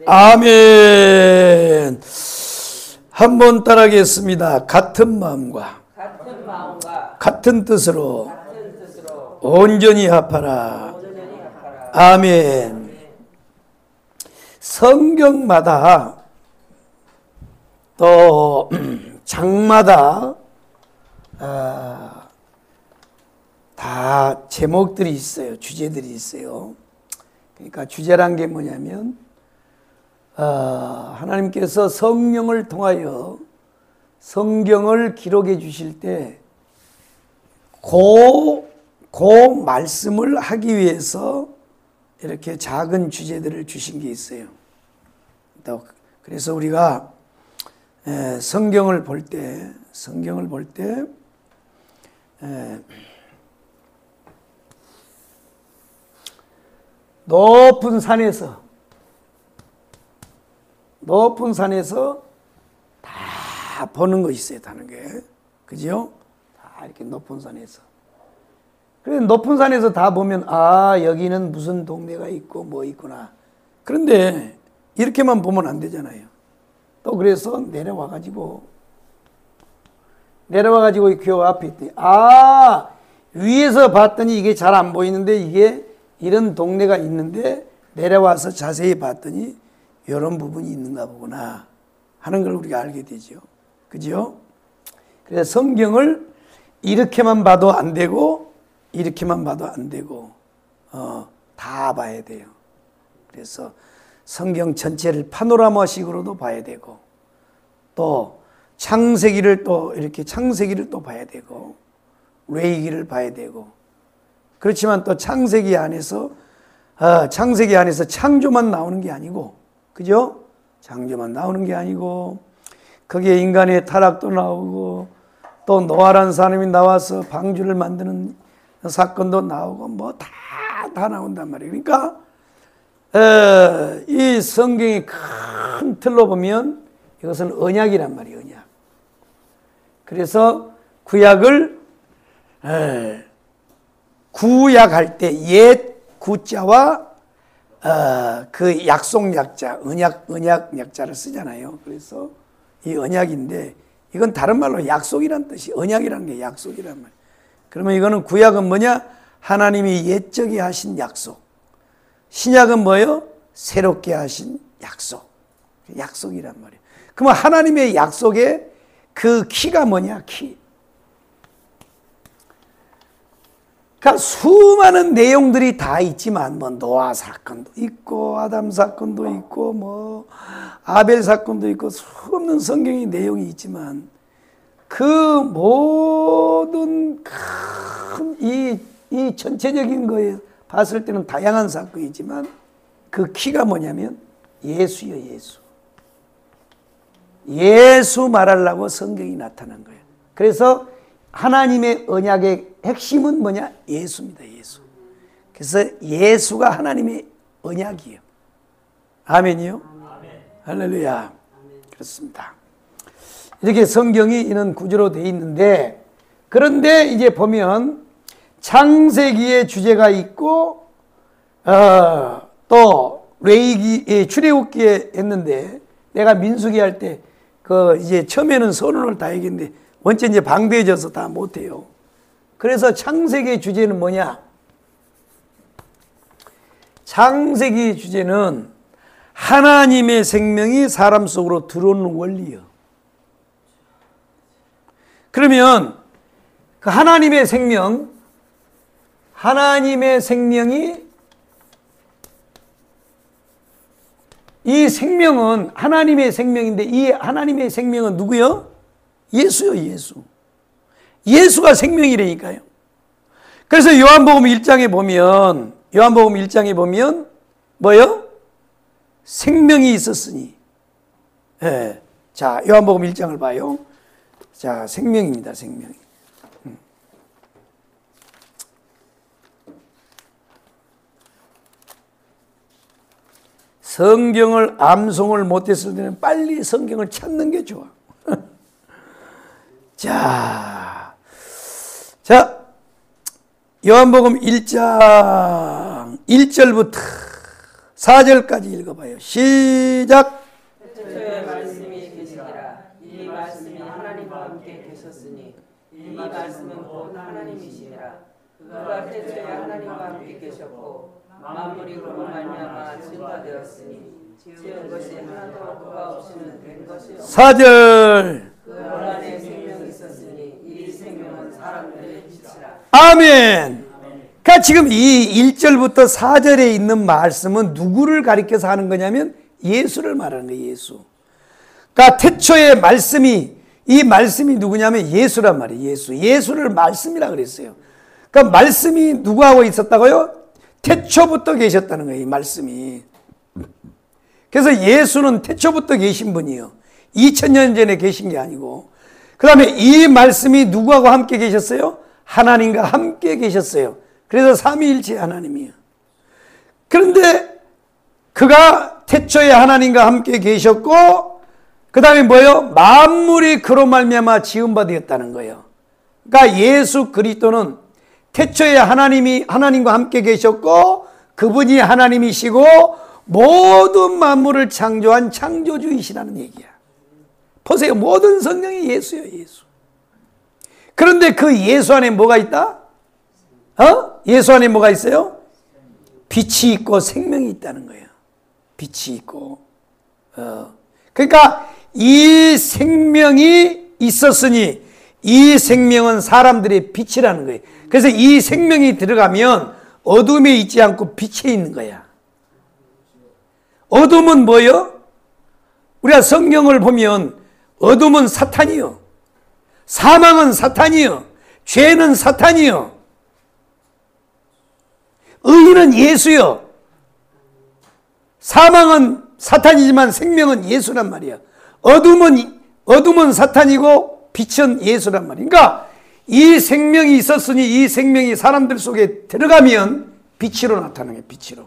아멘. 한번 따라하겠습니다. 같은 마음과 같은 뜻으로 온전히 합하라. 아멘. 성경마다 또 장마다 다 제목들이 있어요. 주제들이 있어요. 그러니까 주제란 게 뭐냐면 하나님께서 성령을 통하여 성경을 기록해 주실 때 그 말씀을 하기 위해서 이렇게 작은 주제들을 주신 게 있어요. 그래서 우리가 성경을 볼 때 높은 산에서 다 보는 거 있어요. 다는 게. 그죠? 다 이렇게 높은 산에서. 그래 높은 산에서 다 보면 여기는 무슨 동네가 있고 뭐 있구나. 그런데 이렇게만 보면 안 되잖아요. 또 그래서 내려와 가지고 교 앞에 있더니 위에서 봤더니 이게 잘 안 보이는데 이게 이런 동네가 있는데 내려와서 자세히 봤더니 이런 부분이 있는가 보구나 하는 걸 우리가 알게 되죠. 그죠? 그래서 성경을 이렇게만 봐도 안 되고 이렇게만 봐도 안 되고 다 봐야 돼요. 그래서 성경 전체를 파노라마식으로도 봐야 되고 또 창세기를 또 봐야 되고 레위기를 봐야 되고 그렇지만 또 창세기 안에서 창조만 나오는 게 아니고 그죠? 창조만 나오는 게 아니고 거기에 인간의 타락도 나오고 또 노아라는 사람이 나와서 방주를 만드는 사건도 나오고 뭐 다 나온단 말이에요. 그러니까 이 성경의 큰 틀로 보면 이것은 언약이란 말이에요. 언약. 그래서 구약을 구약할 때 옛 구자와 그 약속 약자, 언약 약자를 쓰잖아요. 그래서 이 언약인데 이건 다른 말로 약속이란 뜻이 언약이라는 게 약속이란 말이에요. 그러면 이거는 구약은 뭐냐? 하나님이 옛적에 하신 약속. 신약은 뭐예요? 새롭게 하신 약속. 약속이란 말이에요. 그러면 하나님의 약속의 그 키가 뭐냐? 키. 그러니까 수많은 내용들이 다 있지만 뭐 노아 사건도 있고 아담 사건도 있고 뭐 아벨 사건도 있고 수없는 성경의 내용이 있지만 그 모든 큰 이 전체적인 거에 봤을 때는 다양한 사건이지만 그 키가 뭐냐면 예수요. 예수 말하려고 성경이 나타난 거예요. 그래서 하나님의 언약의 핵심은 뭐냐? 예수입니다. 예수. 그래서 예수가 하나님의 언약이에요. 아멘이요? 아멘. 할렐루야. 아멘. 그렇습니다. 이렇게 성경이 이런 구조로 되어 있는데 그런데 이제 보면 창세기의 주제가 있고 또 레위기 출애굽기에 했는데 내가 민수기 할 때 그 이제 처음에는 선언을 다 얘기했는데 원체 이제 방대해져서 다 못해요. 그래서 창세기의 주제는 뭐냐? 창세기의 주제는 하나님의 생명이 사람 속으로 들어오는 원리요. 그러면 그 하나님의 생명이 이 생명은 하나님의 생명인데 이 하나님의 생명은 누구요? 예수요. 예수가 생명이라니까요. 그래서 요한복음 1장에 보면 뭐요? 생명이 있었으니. 네. 자, 요한복음 1장을 봐요. 자, 생명입니다. 생명. 성경을 암송을 못했을 때는 빨리 성경을 찾는 게 좋아. 자, 요한복음 1장 1절부터 4절까지 읽어봐요. 시작. 태초에 말씀이 계시니라. 이 말씀이 하나님과 함께 계셨으니 이 말씀은 곧 하나님이시니라. 그가 태초에 하나님과 함께 계셨고 만물이 그로 말미암아 지음바 되었으니 지은 것이 하나도 그가 없이는 된 것이 없고 4절. 그 안에 생명이 있었으니 이 생명은 사람들의 빛이라. 아멘. 그러니까 지금 이 1절부터 4절에 있는 말씀은 누구를 가리켜서 하는 거냐면 예수를 말하는 거예요. 예수. 그러니까 태초에 말씀이, 이 말씀이 누구냐면 예수란 말이에요. 예수. 예수를 말씀이라 그랬어요. 그러니까 말씀이 누구하고 있었다고요? 태초부터 계셨다는 거예요. 이 말씀이. 그래서 예수는 태초부터 계신 분이에요. 2000년 전에 계신 게 아니고. 그 다음에 이 말씀이 누구하고 함께 계셨어요? 하나님과 함께 계셨어요. 그래서 삼위일체 하나님이에요. 그런데 그가 태초에 하나님과 함께 계셨고 그 다음에 뭐예요? 만물이 그로 말미암아 지은 바 되었다는 거예요. 그러니까 예수 그리스도는 태초에 하나님과 함께 계셨고 그분이 하나님이시고 모든 만물을 창조한 창조주이시라는 얘기야. 보세요. 모든 성령이 예수예요. 예수. 그런데 그 예수 안에 뭐가 있다? 예수 안에 뭐가 있어요? 빛이 있고 생명이 있다는 거예요. 빛이 있고. 그러니까 이 생명이 있었으니 이 생명은 사람들의 빛이라는 거예요. 그래서 이 생명이 들어가면 어둠에 있지 않고 빛에 있는 거야. 어둠은 뭐예요? 우리가 성경을 보면 어둠은 사탄이요. 사망은 사탄이요. 죄는 사탄이요. 의인은 예수요. 사망은 사탄이지만 생명은 예수란 말이야. 어둠은 사탄이고 빛은 예수란 말이야. 그러니까 이 생명이 있었으니 이 생명이 사람들 속에 들어가면 빛으로 나타나는 거야. 빛으로.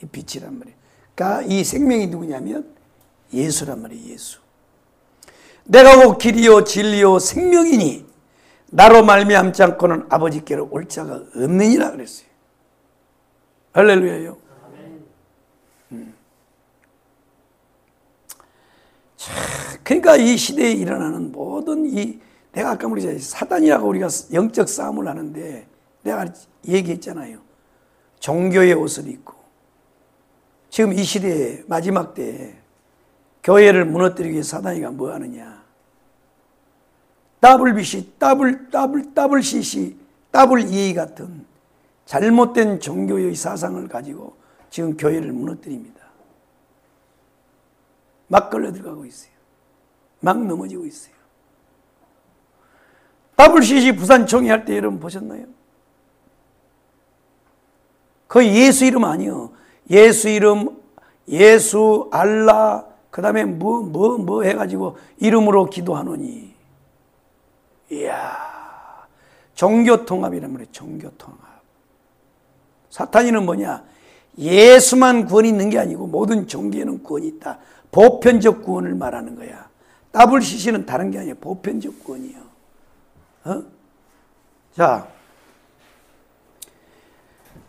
이 빛이란 말이야. 그러니까 이 생명이 누구냐면 예수란 말이야. 예수. 내가 곧 길이요 진리요 생명이니 나로 말미암지 않고는 아버지께로 올 자가 없느니라 그랬어요. 할렐루야요. 그러니까 이 시대에 일어나는 모든 내가 아까 말했잖아요. 사단이라고 우리가 영적 싸움을 하는데 내가 얘기했잖아요. 종교의 옷을 입고 지금 이 시대의 마지막 때에 교회를 무너뜨리기 위해 사단이가 뭐 하느냐. WBC, WCC, WEA 같은 잘못된 종교의 사상을 가지고 지금 교회를 무너뜨립니다. 막 걸려 들어가고 있어요. 막 넘어지고 있어요. WCC 부산 총회 할 때 여러분 보셨나요? 그 예수 이름 아니요. 예수 이름, 예수, 알라, 그 다음에 뭐 해가지고 이름으로 기도하노니. 이야, 종교통합이란 말이에요. 종교통합. 사탄이는 뭐냐? 예수만 구원이 있는 게 아니고 모든 종교에는 구원이 있다. 보편적 구원을 말하는 거야. WCC는 다른 게 아니에요. 보편적 구원이에요. 자,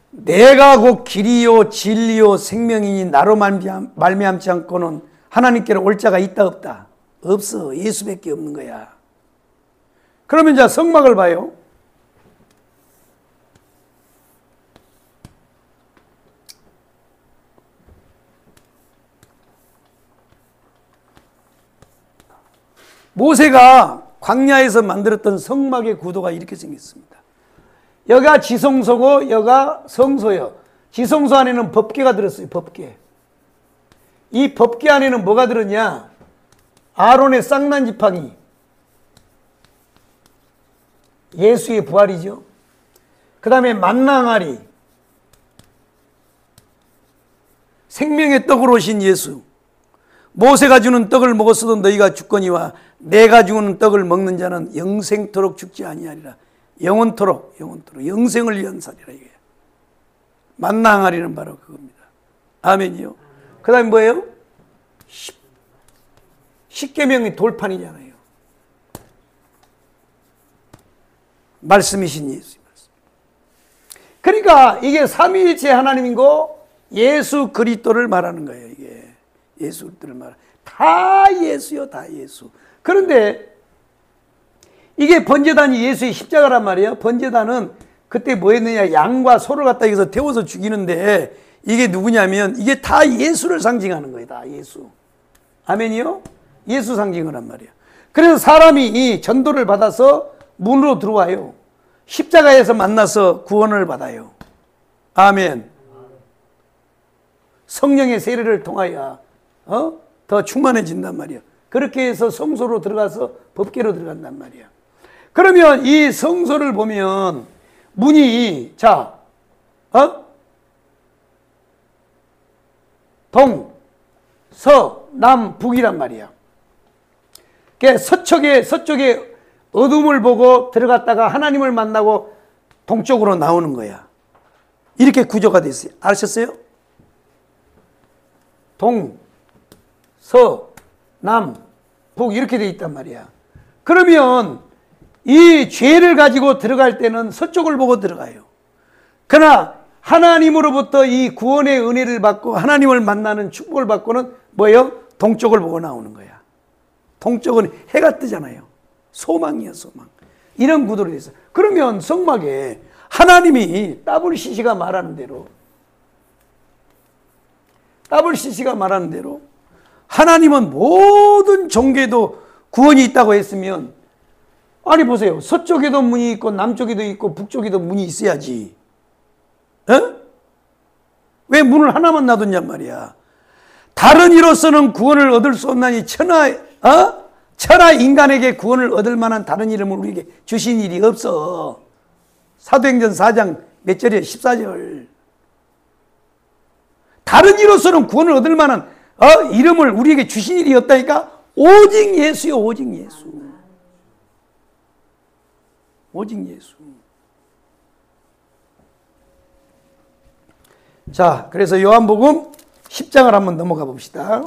내가 곧 길이요 진리요 생명이니 나로 말미암지 않고는 하나님께로 올 자가 있다 없다? 없어. 예수밖에 없는 거야. 그러면 자 성막을 봐요. 모세가 광야에서 만들었던 성막의 구도가 이렇게 생겼습니다. 여기가 지성소고 여기가 성소예요. 지성소 안에는 법궤가 들었어요. 법궤. 이 법궤 안에는 뭐가 들었냐? 아론의 쌍난 지팡이. 예수의 부활이죠. 그 다음에 만나 항아리. 생명의 떡으로 오신 예수. 모세가 주는 떡을 먹었어도 너희가 죽거니와 내가 주는 떡을 먹는 자는 영생토록 죽지 아니하리라. 영원토록 영생을 위한 살이라 이거예요. 만나 항아리는 바로 그겁니다. 아멘이요. 그 다음에 뭐예요? 십계명의 돌판이잖아요. 말씀이신 예수. 그러니까 이게 삼위일체 하나님이고 예수 그리스도를 말하는 거예요. 이게 예수 그리스도를 말하. 다 예수요, 다 예수. 그런데 이게 번제단이 예수의 십자가란 말이에요. 번제단은 그때 뭐 했느냐, 양과 소를 갖다 여기서 태워서 죽이는데 이게 누구냐면 이게 다 예수를 상징하는 거예요. 다 예수. 아멘이요? 예수 상징을 한 말이에요. 그래서 사람이 이 전도를 받아서 문으로 들어와요. 십자가에서 만나서 구원을 받아요. 아멘. 성령의 세례를 통하여 더 충만해진단 말이에요. 그렇게 해서 성소로 들어가서 법궤로 들어간단 말이에요. 그러면 이 성소를 보면 문이 동, 서, 남, 북이란 말이야. 서쪽에 어둠을 보고 들어갔다가 하나님을 만나고 동쪽으로 나오는 거야. 이렇게 구조가 되어 있어요. 아셨어요? 동, 서, 남, 북 이렇게 되어 있단 말이야. 그러면 이 죄를 가지고 들어갈 때는 서쪽을 보고 들어가요. 그러나 하나님으로부터 이 구원의 은혜를 받고 하나님을 만나는 축복을 받고는 뭐예요? 동쪽을 보고 나오는 거야. 동쪽은 해가 뜨잖아요. 소망이야, 소망. 이런 구도로 되어 있어요. 그러면 성막에 하나님이 WCC가 말하는 대로 하나님은 모든 종교에도 구원이 있다고 했으면, 아니 보세요. 서쪽에도 문이 있고 남쪽에도 있고 북쪽에도 문이 있어야지. 왜 문을 하나만 놔뒀냔 말이야. 다른 이로서는 구원을 얻을 수 없나니 천하 인간에게 구원을 얻을 만한 다른 이름을 우리에게 주신 일이 없어. 사도행전 4장 몇 절이에요? 14절. 다른 이로서는 구원을 얻을 만한 이름을 우리에게 주신 일이 없다니까. 오직 예수요, 오직 예수. 오직 예수. 자, 그래서 요한복음 10장을 한번 넘어가 봅시다.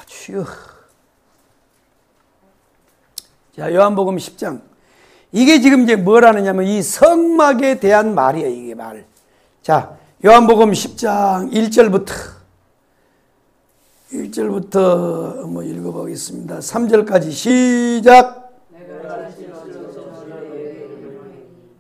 주여. 자, 요한복음 10장. 이게 지금 이제 뭘 하느냐면 이 성막에 대한 말이에요, 이게 말. 자, 요한복음 10장 1절부터 한번 읽어보겠습니다. 3절까지 시작. 내가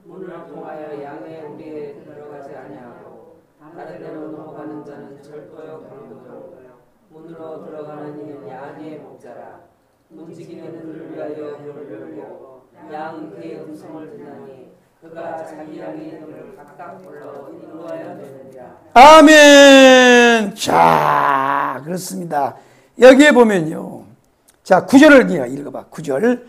문을 통하여 양의 우리에 들어가지 아니하고 다른 데로 넘어가는 자는 절도요 강도요 문으로 들어가는 이는 양의 목자라. 문지기는 위하여 문을 열고 양은 그의 음성을 듣나니 그가 자기 양의 이름을 각각 불러 인도하여 내느니라. 아멘. 자, 그렇습니다. 여기에 보면요. 자, 9절을 읽어봐. 9절.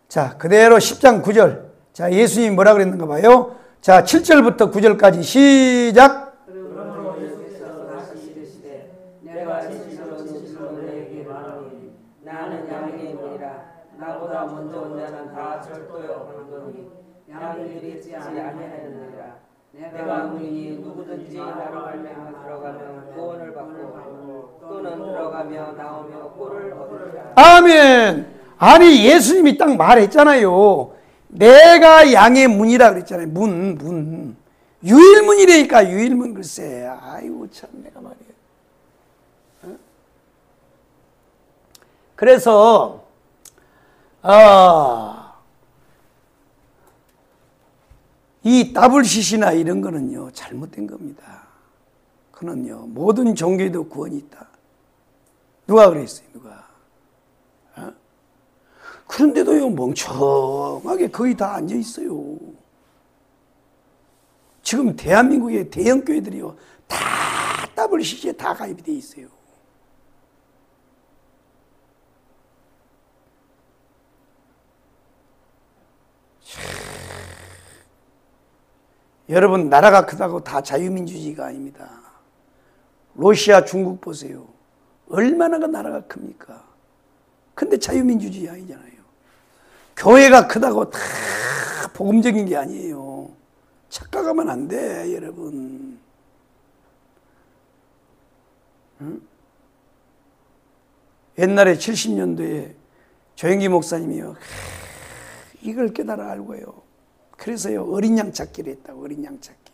자, 그대로 10장 9절. 자, 예수님이 뭐라 그랬는가 봐요. 자, 7절부터 9절까지 시작. 그러므로 예수께서 다시 이르시되 내가 진실로 너희에게 말하노니 나는 양의 문이라. 나보다 먼저 온 자는 다 절도요 강도니 양을 믿지 아니하였느니라. 내가 문이니 누구든지 나로 말미암아 들어가면 구원을 받고 또는 들어가며 나오며 꼴을 얻으리라. 아멘. 아니, 예수님이 딱 말했잖아요. 내가 양의 문이라 그랬잖아요. 문. 유일문이라니까, 유일문. 글쎄. 아이고, 참, 내가 말이에요. 그래서, 이 WCC나 이런 거는요, 잘못된 겁니다. 그는요, 모든 종교에도 구원이 있다. 누가 그랬어요, 누가? 그런데도요, 멍청하게 거의 다 앉아 있어요. 지금 대한민국의 대형 교회들이요, 다 WCC에 다 가입이 돼 있어요. 여러분, 나라가 크다고 다 자유민주주의가 아닙니다. 러시아, 중국 보세요. 얼마나 그 나라가 큽니까? 근데 자유민주주의 아니잖아요. 교회가 크다고 다 복음적인 게 아니에요. 착각하면 안 돼, 여러분. 응? 옛날에 70년도에 조영기 목사님이요, 이걸 깨달아 알고요. 그래서요, 어린 양 찾기를 했다고, 어린 양 찾기.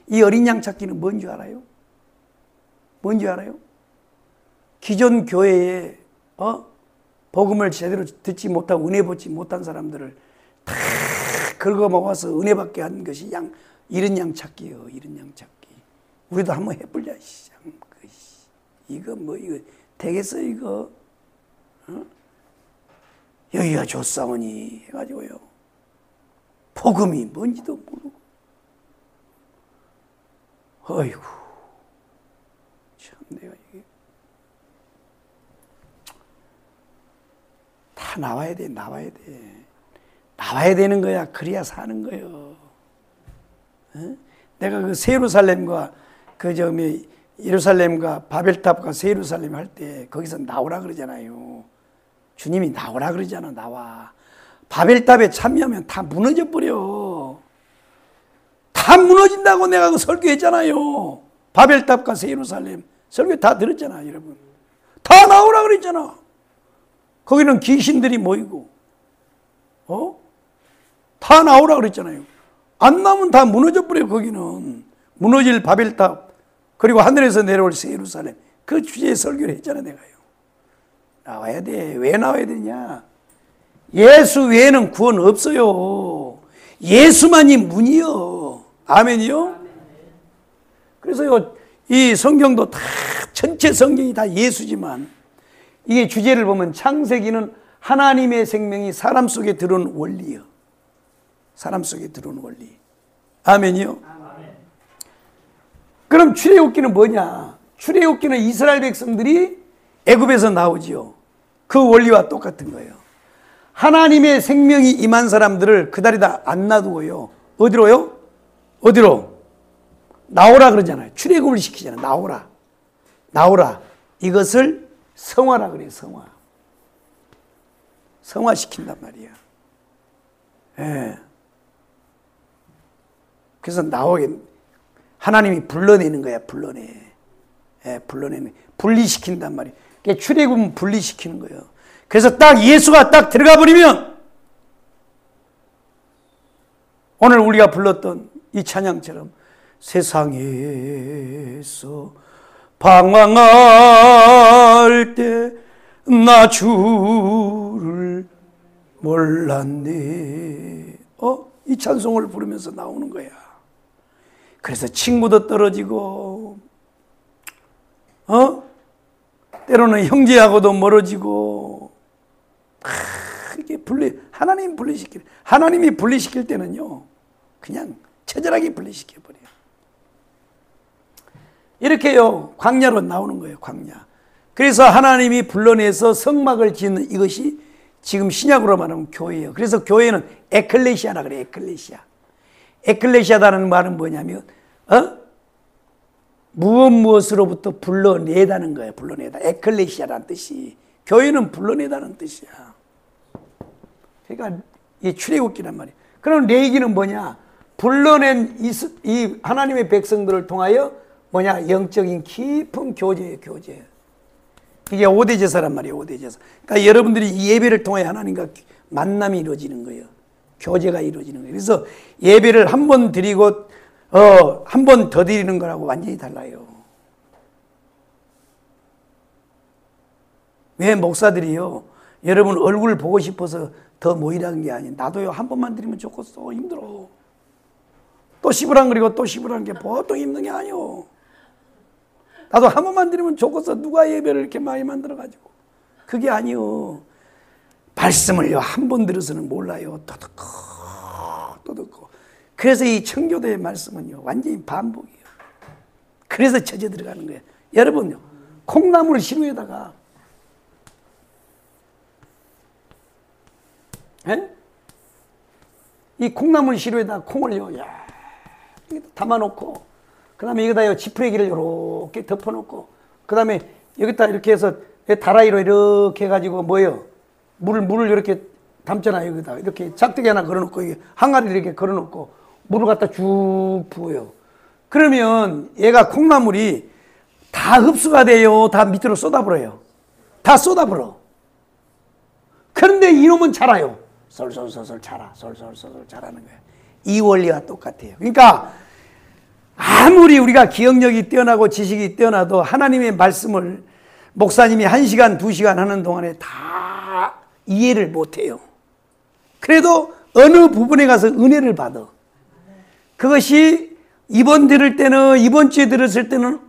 이 어린 양 찾기는 뭔지 알아요? 뭔지 알아요? 기존 교회에, 복음을 제대로 듣지 못하고 은혜 받지 못한 사람들을 다 긁어 모아서 은혜 받게 한 것이 이런 양 찾기요, 이런 양 찾기. 우리도 한번 해보자, 이거 되겠어, 이거? 여기가 좋사오니 해가지고요. 복음이 뭔지도 모르고. 어이구, 참 내가 이게 다 나와야 돼, 나와야 돼. 나와야 되는 거야. 그래야 사는 거예요. 내가 그 세루살렘과 예루살렘과 바벨탑과 세루살렘 할 때 거기서 나오라 그러잖아요. 주님이 나오라 그러잖아. 나와. 바벨탑에 참여하면 다 무너져 버려. 다 무너진다고 내가 그 설교했잖아요. 바벨탑과 예루살렘 설교 다 들었잖아, 여러분. 다 나오라 그랬잖아. 거기는 귀신들이 모이고, 다 나오라 그랬잖아요. 안 나오면 다 무너져 버려. 거기는 무너질 바벨탑, 그리고 하늘에서 내려올 예루살렘, 그 주제에 설교를 했잖아, 내가요. 나와야 돼. 왜 나와야 되냐? 예수 외에는 구원 없어요. 예수만이 문이요. 아멘이요? 그래서요, 이 성경도 다, 전체 성경이 다 예수지만, 이게 주제를 보면 창세기는 하나님의 생명이 사람 속에 들어온 원리요. 사람 속에 들어온 원리. 아멘이요? 아멘. 그럼 출애굽기는 뭐냐? 출애굽기는 이스라엘 백성들이 애굽에서 나오지요. 그 원리와 똑같은 거예요. 하나님의 생명이 임한 사람들을 그다리다 안 놔두고요. 어디로요? 어디로? 나오라 그러잖아요. 출애굽을 시키잖아요. 나오라. 나오라. 이것을 성화라 그래요. 성화. 성화시킨단 말이야. 예. 그래서 나오게 하나님이 불러내는 거야. 불러내. 예, 불러내는. 분리시킨단 말이야. 출애굽은 분리시키는 거예요. 그래서 딱 예수가 딱 들어가 버리면 오늘 우리가 불렀던 이 찬양처럼 세상에서 방황할 때 나 주를 몰랐네. 이 찬송을 부르면서 나오는 거야. 그래서 친구도 떨어지고, 때로는 형제하고도 멀어지고, 이게 하나님이 분리시킬 때는요, 그냥 처절하게 분리시켜버려요. 이렇게요, 광야로 나오는 거예요, 광야. 그래서 하나님이 불러내서 성막을 짓는 이것이 지금 신약으로 말하면 교회예요. 그래서 교회는 에클레시아라 그래요, 에클레시아. 에클레시아라는 말은 뭐냐면, 무엇으로부터 불러내다는 거예요, 불러내다. 에클레시아라는 뜻이. 교회는 불러내다는 뜻이야. 그러니까 이 출애굽기란 말이에요. 그럼 레위기는 뭐냐? 불러낸 이 하나님의 백성들을 통하여 뭐냐? 영적인 깊은 교제예요, 교제. 이게 5대 제사란 말이에요, 5대 제사. 그러니까 여러분들이 이 예배를 통해 하나님과 만남이 이루어지는 거예요. 교제가 이루어지는 거예요. 그래서 예배를 한 번 드리고 한 번 더 드리는 거라고 완전히 달라요. 왜 목사들이요, 여러분 얼굴 보고 싶어서 더 모이라는 게 아니에요. 나도요, 한 번만 드리면 좋겠어. 힘들어. 또 시부랑 그리고 또 시부라는 게 보통 힘든 게 아니요. 나도 한 번만 드리면 좋겠어. 누가 예배를 이렇게 많이 만들어가지고. 그게 아니요. 말씀을요, 한 번 들어서는 몰라요. 또 듣고 또 듣고. 그래서 이 청교도의 말씀은요, 완전히 반복이에요. 그래서 젖어 들어가는 거예요. 여러분요, 콩나물 시루에다가 이 콩나물 시루에다가 콩을요, 담아놓고, 그 다음에 여기다요, 지푸레기를 이렇게 덮어놓고, 그 다음에 여기다 이렇게 해서 다라이로 이렇게 해가지고 뭐예요? 물을 이렇게 담잖아요. 여기다 이렇게 작대기 하나 걸어놓고, 항아리를 이렇게 걸어놓고, 물을 갖다 쭉 부어요. 그러면 얘가 콩나물이 다 흡수가 돼요? 다 밑으로 쏟아버려요? 다 쏟아버려. 그런데 이놈은 자라요. 솔솔솔솔 자라. 솔솔솔솔 자라는 거예요. 이 원리와 똑같아요. 그러니까 아무리 우리가 기억력이 뛰어나고 지식이 뛰어나도 하나님의 말씀을 목사님이 1시간, 2시간 하는 동안에 다 이해를 못해요. 그래도 어느 부분에 가서 은혜를 받아. 그것이 이번 들을 때는, 이번 주에 들었을 때는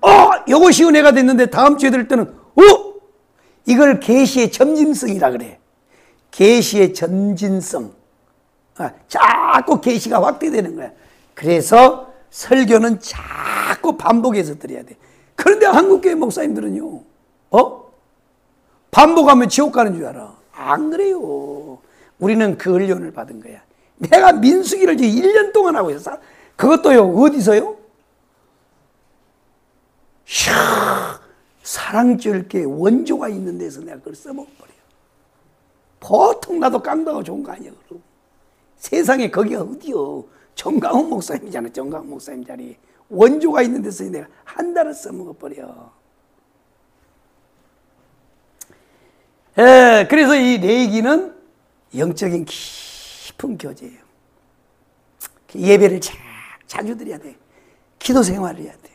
이것이 은혜가 됐는데 다음 주에 들을 때는 이걸 계시의 점진성이라 그래. 계시의 점진성. 자꾸 계시가 확대되는 거야. 그래서 설교는 자꾸 반복해서 드려야 돼. 그런데 한국교회 목사님들은요, 반복하면 지옥 가는 줄 알아. 안 그래요. 우리는 그 훈련을 받은 거야. 내가 민수기를 지금 1년 동안 하고 있어. 그것도요, 어디서요? 사랑줄게 원조가 있는 데서 내가 그걸 써먹어버려. 보통 나도 깡다고 좋은 거 아니야, 그럼. 세상에 거기가 어디요? 정강훈 목사님이잖아, 정강훈 목사님 자리. 원조가 있는 데서 내가 한 달을 써먹어버려. 그래서 이 레이기는 영적인 깊은 교제예요. 예배를 자주 드려야 돼. 기도 생활을 해야 돼.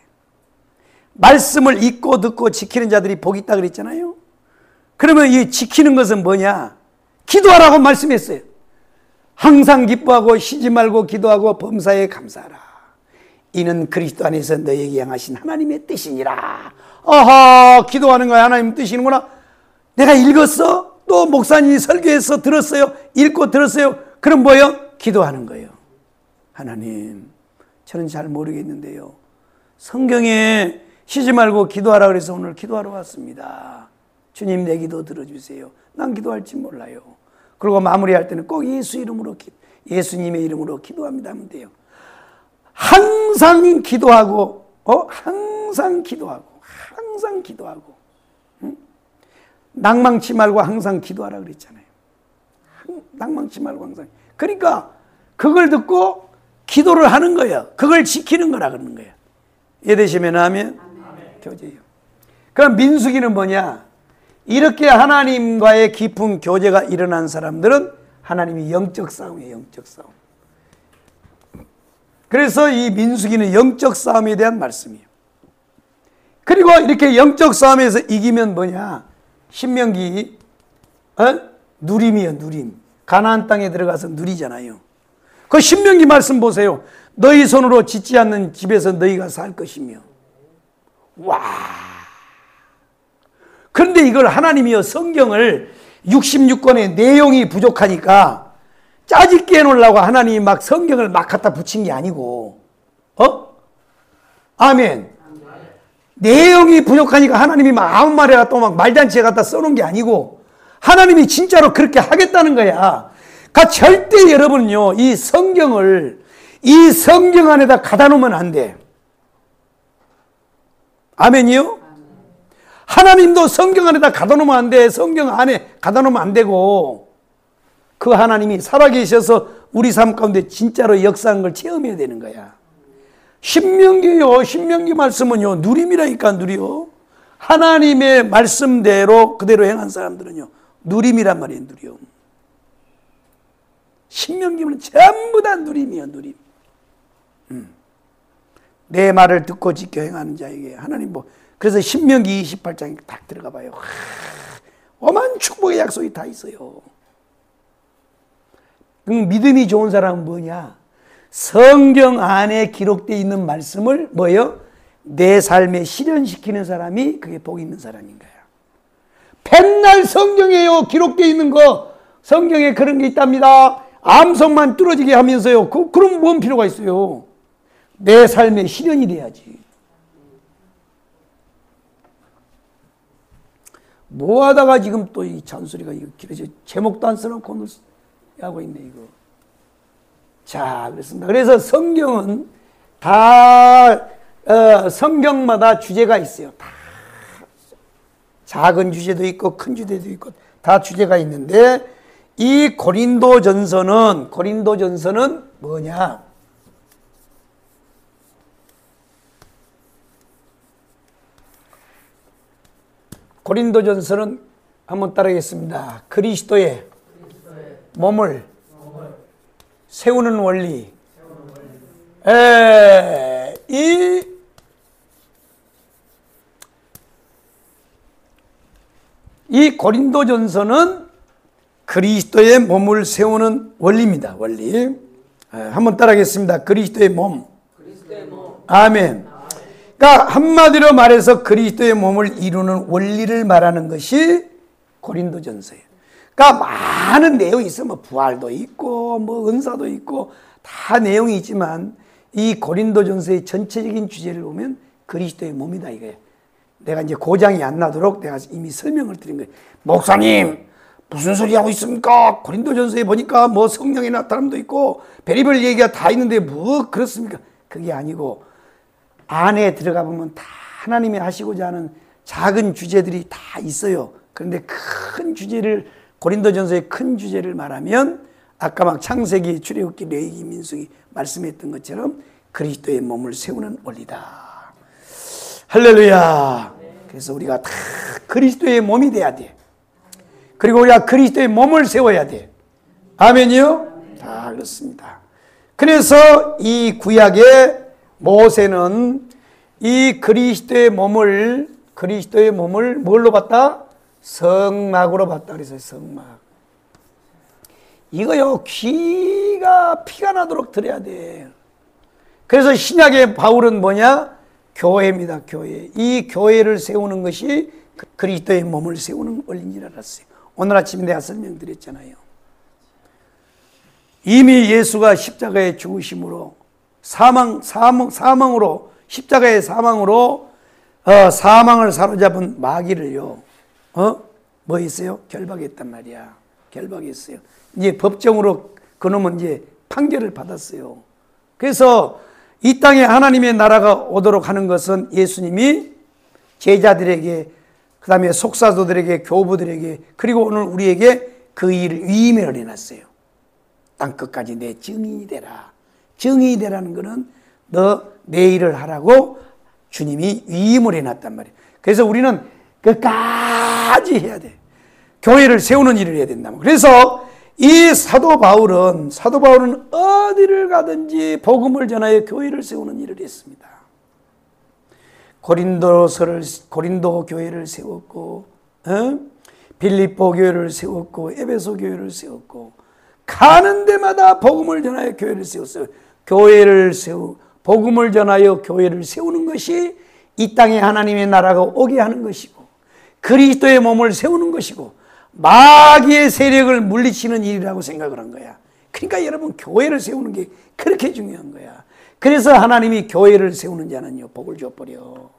말씀을 읽고 듣고 지키는 자들이 복이 있다 그랬잖아요. 그러면 이 지키는 것은 뭐냐? 기도하라고 말씀했어요. 항상 기뻐하고 쉬지 말고 기도하고 범사에 감사하라. 이는 그리스도 안에서 너에게 향하신 하나님의 뜻이니라. 아하, 기도하는 거야. 하나님 뜻이는구나. 내가 읽었어? 또 목사님이 설교해서 들었어요? 읽고 들었어요? 그럼 뭐예요? 기도하는 거예요. 하나님, 저는 잘 모르겠는데요, 성경에 쉬지 말고 기도하라 그래서 오늘 기도하러 왔습니다. 주님, 내 기도 들어주세요. 난 기도할지 몰라요. 그리고 마무리할 때는 꼭 예수 이름으로 예수님의 이름으로 기도합니다 하면 돼요. 항상 기도하고, 항상 기도하고, 항상 기도하고, 응? 낭망치 말고 항상 기도하라 그랬잖아요. 낭망치 말고 항상. 그러니까 그걸 듣고 기도를 하는 거예요. 그걸 지키는 거라 그러는 거예요. 이해되시면 하면 교제예요. 그럼 민수기는 뭐냐? 이렇게 하나님과의 깊은 교제가 일어난 사람들은 하나님이 영적 싸움이에요. 영적 싸움. 그래서 이 민수기는 영적 싸움에 대한 말씀이에요. 그리고 이렇게 영적 싸움에서 이기면 뭐냐? 신명기 누림이에요. 누림. 가나안 땅에 들어가서 누리잖아요. 그 신명기 말씀 보세요. 너희 손으로 짓지 않는 집에서 너희가 살 것이며. 와. 그런데 이걸 하나님이요, 성경을 66권의 내용이 부족하니까 짜집게 해놓으려고 하나님이 막 성경을 막 갖다 붙인 게 아니고, 아멘. 내용이 부족하니까 하나님이 막 아무 말에나 또 막 말잔치에 갖다 써놓은 게 아니고 하나님이 진짜로 그렇게 하겠다는 거야. 그러니까 절대 여러분요, 이 성경을 이 성경 안에다 가다 놓으면 안 돼. 아멘이요? 하나님도 성경 안에다 가다 놓으면 안 돼. 성경 안에 가다 놓으면 안 되고, 그 하나님이 살아계셔서 우리 삶 가운데 진짜로 역사한 걸 체험해야 되는 거야. 신명기요, 신명기 말씀은요, 누림이라니까. 누려. 하나님의 말씀대로 그대로 행한 사람들은요, 누림이란 말이에요. 누림. 신명기는 전부 다 누림이에요. 누림. 내 말을 듣고 지켜 행하는 자에게 하나님 그래서 신명기 28장에 딱 들어가 봐요. 오만 축복의 약속이 다 있어요. 믿음이 좋은 사람은 뭐냐? 성경 안에 기록되어 있는 말씀을 뭐예요? 내 삶에 실현시키는 사람이 그게 복 있는 사람인 거야. 맨날 성경에요, 기록되어 있는 거, 성경에 그런 게 있답니다. 암석만 뚫어지게 하면서요. 그럼 뭔 필요가 있어요? 내 삶에 실현이 돼야지. 뭐 하다가 지금 또 이 잔소리가 이거 길어져. 제목도 안 써놓고 오늘 하고 있네, 이거. 자, 그렇습니다. 그래서 성경은 다, 성경마다 주제가 있어요. 다. 작은 주제도 있고, 큰 주제도 있고, 다 주제가 있는데, 이 고린도전서는 뭐냐? 고린도전서는 한번 따르겠습니다. 그리스도의 몸을 세우는 원리, 이 고린도전서는 그리스도의 몸을 세우는 원리입니다. 원리. 한번 따라하겠습니다. 그리스도의 몸. 아멘. 그러니까 한마디로 말해서 그리스도의 몸을 이루는 원리를 말하는 것이 고린도전서예요. 그러니까 많은 내용이 있어요. 뭐 부활도 있고 뭐 은사도 있고 다 내용이 있지만 이 고린도전서의 전체적인 주제를 보면 그리스도의 몸이다 이거예요. 내가 이제 고장이 안 나도록 내가 이미 설명을 드린 거예요. 목사님 무슨 소리 하고 있습니까? 고린도전서에 보니까 뭐 성령의 나타남도 있고 별의별 얘기가 다 있는데 뭐 그렇습니까? 그게 아니고 안에 들어가 보면 다 하나님이 하시고자 하는 작은 주제들이 다 있어요. 그런데 큰 주제를 고린도전서의 큰 주제를 말하면 아까 막 창세기, 출애굽기, 레위기, 민수기 말씀했던 것처럼 그리스도의 몸을 세우는 원리다. 할렐루야. 그래서 우리가 다 그리스도의 몸이 돼야 돼. 그리고 우리가 그리스도의 몸을 세워야 돼. 아멘이요? 다 그렇습니다. 그래서 이 구약의 모세는 이 그리스도의 몸을 뭘로 봤다? 성막으로 봤다 그래서 성막. 이거요 피가 나도록 들어야 돼. 그래서 신약의 바울은 뭐냐? 교회입니다. 교회. 이 교회를 세우는 것이 그리스도의 몸을 세우는 원리인 줄 알았어요. 오늘 아침에 내가 설명드렸잖아요. 이미 예수가 십자가에 죽으심으로 사망으로 십자가의 사망으로 사망을 사로잡은 마귀를요. 뭐 했어요? 결박했단 말이야. 결박했어요. 이제 법정으로 그놈은 이제 판결을 받았어요. 그래서 이 땅에 하나님의 나라가 오도록 하는 것은 예수님이 제자들에게 그 다음에 속사도들에게 교부들에게 그리고 오늘 우리에게 그 일을 위임을 해놨어요. 땅끝까지 내 증인이 되라. 증인이 되라는 것은 너 내 일을 하라고 주님이 위임을 해놨단 말이에요. 그래서 우리는 끝까지 해야 돼. 교회를 세우는 일을 해야 된다. 그래서 이 사도 바울은 어디를 가든지 복음을 전하여 교회를 세우는 일을 했습니다. 고린도 교회를 세웠고, 빌립보 교회를 세웠고, 에베소 교회를 세웠고, 가는 데마다 복음을 전하여 교회를 세웠어요. 복음을 전하여 교회를 세우는 것이 이 땅에 하나님의 나라가 오게 하는 것이고, 그리스도의 몸을 세우는 것이고, 마귀의 세력을 물리치는 일이라고 생각을 한 거야. 그러니까 여러분 교회를 세우는 게 그렇게 중요한 거야. 그래서 하나님이 교회를 세우는 자는요 복을 줘버려.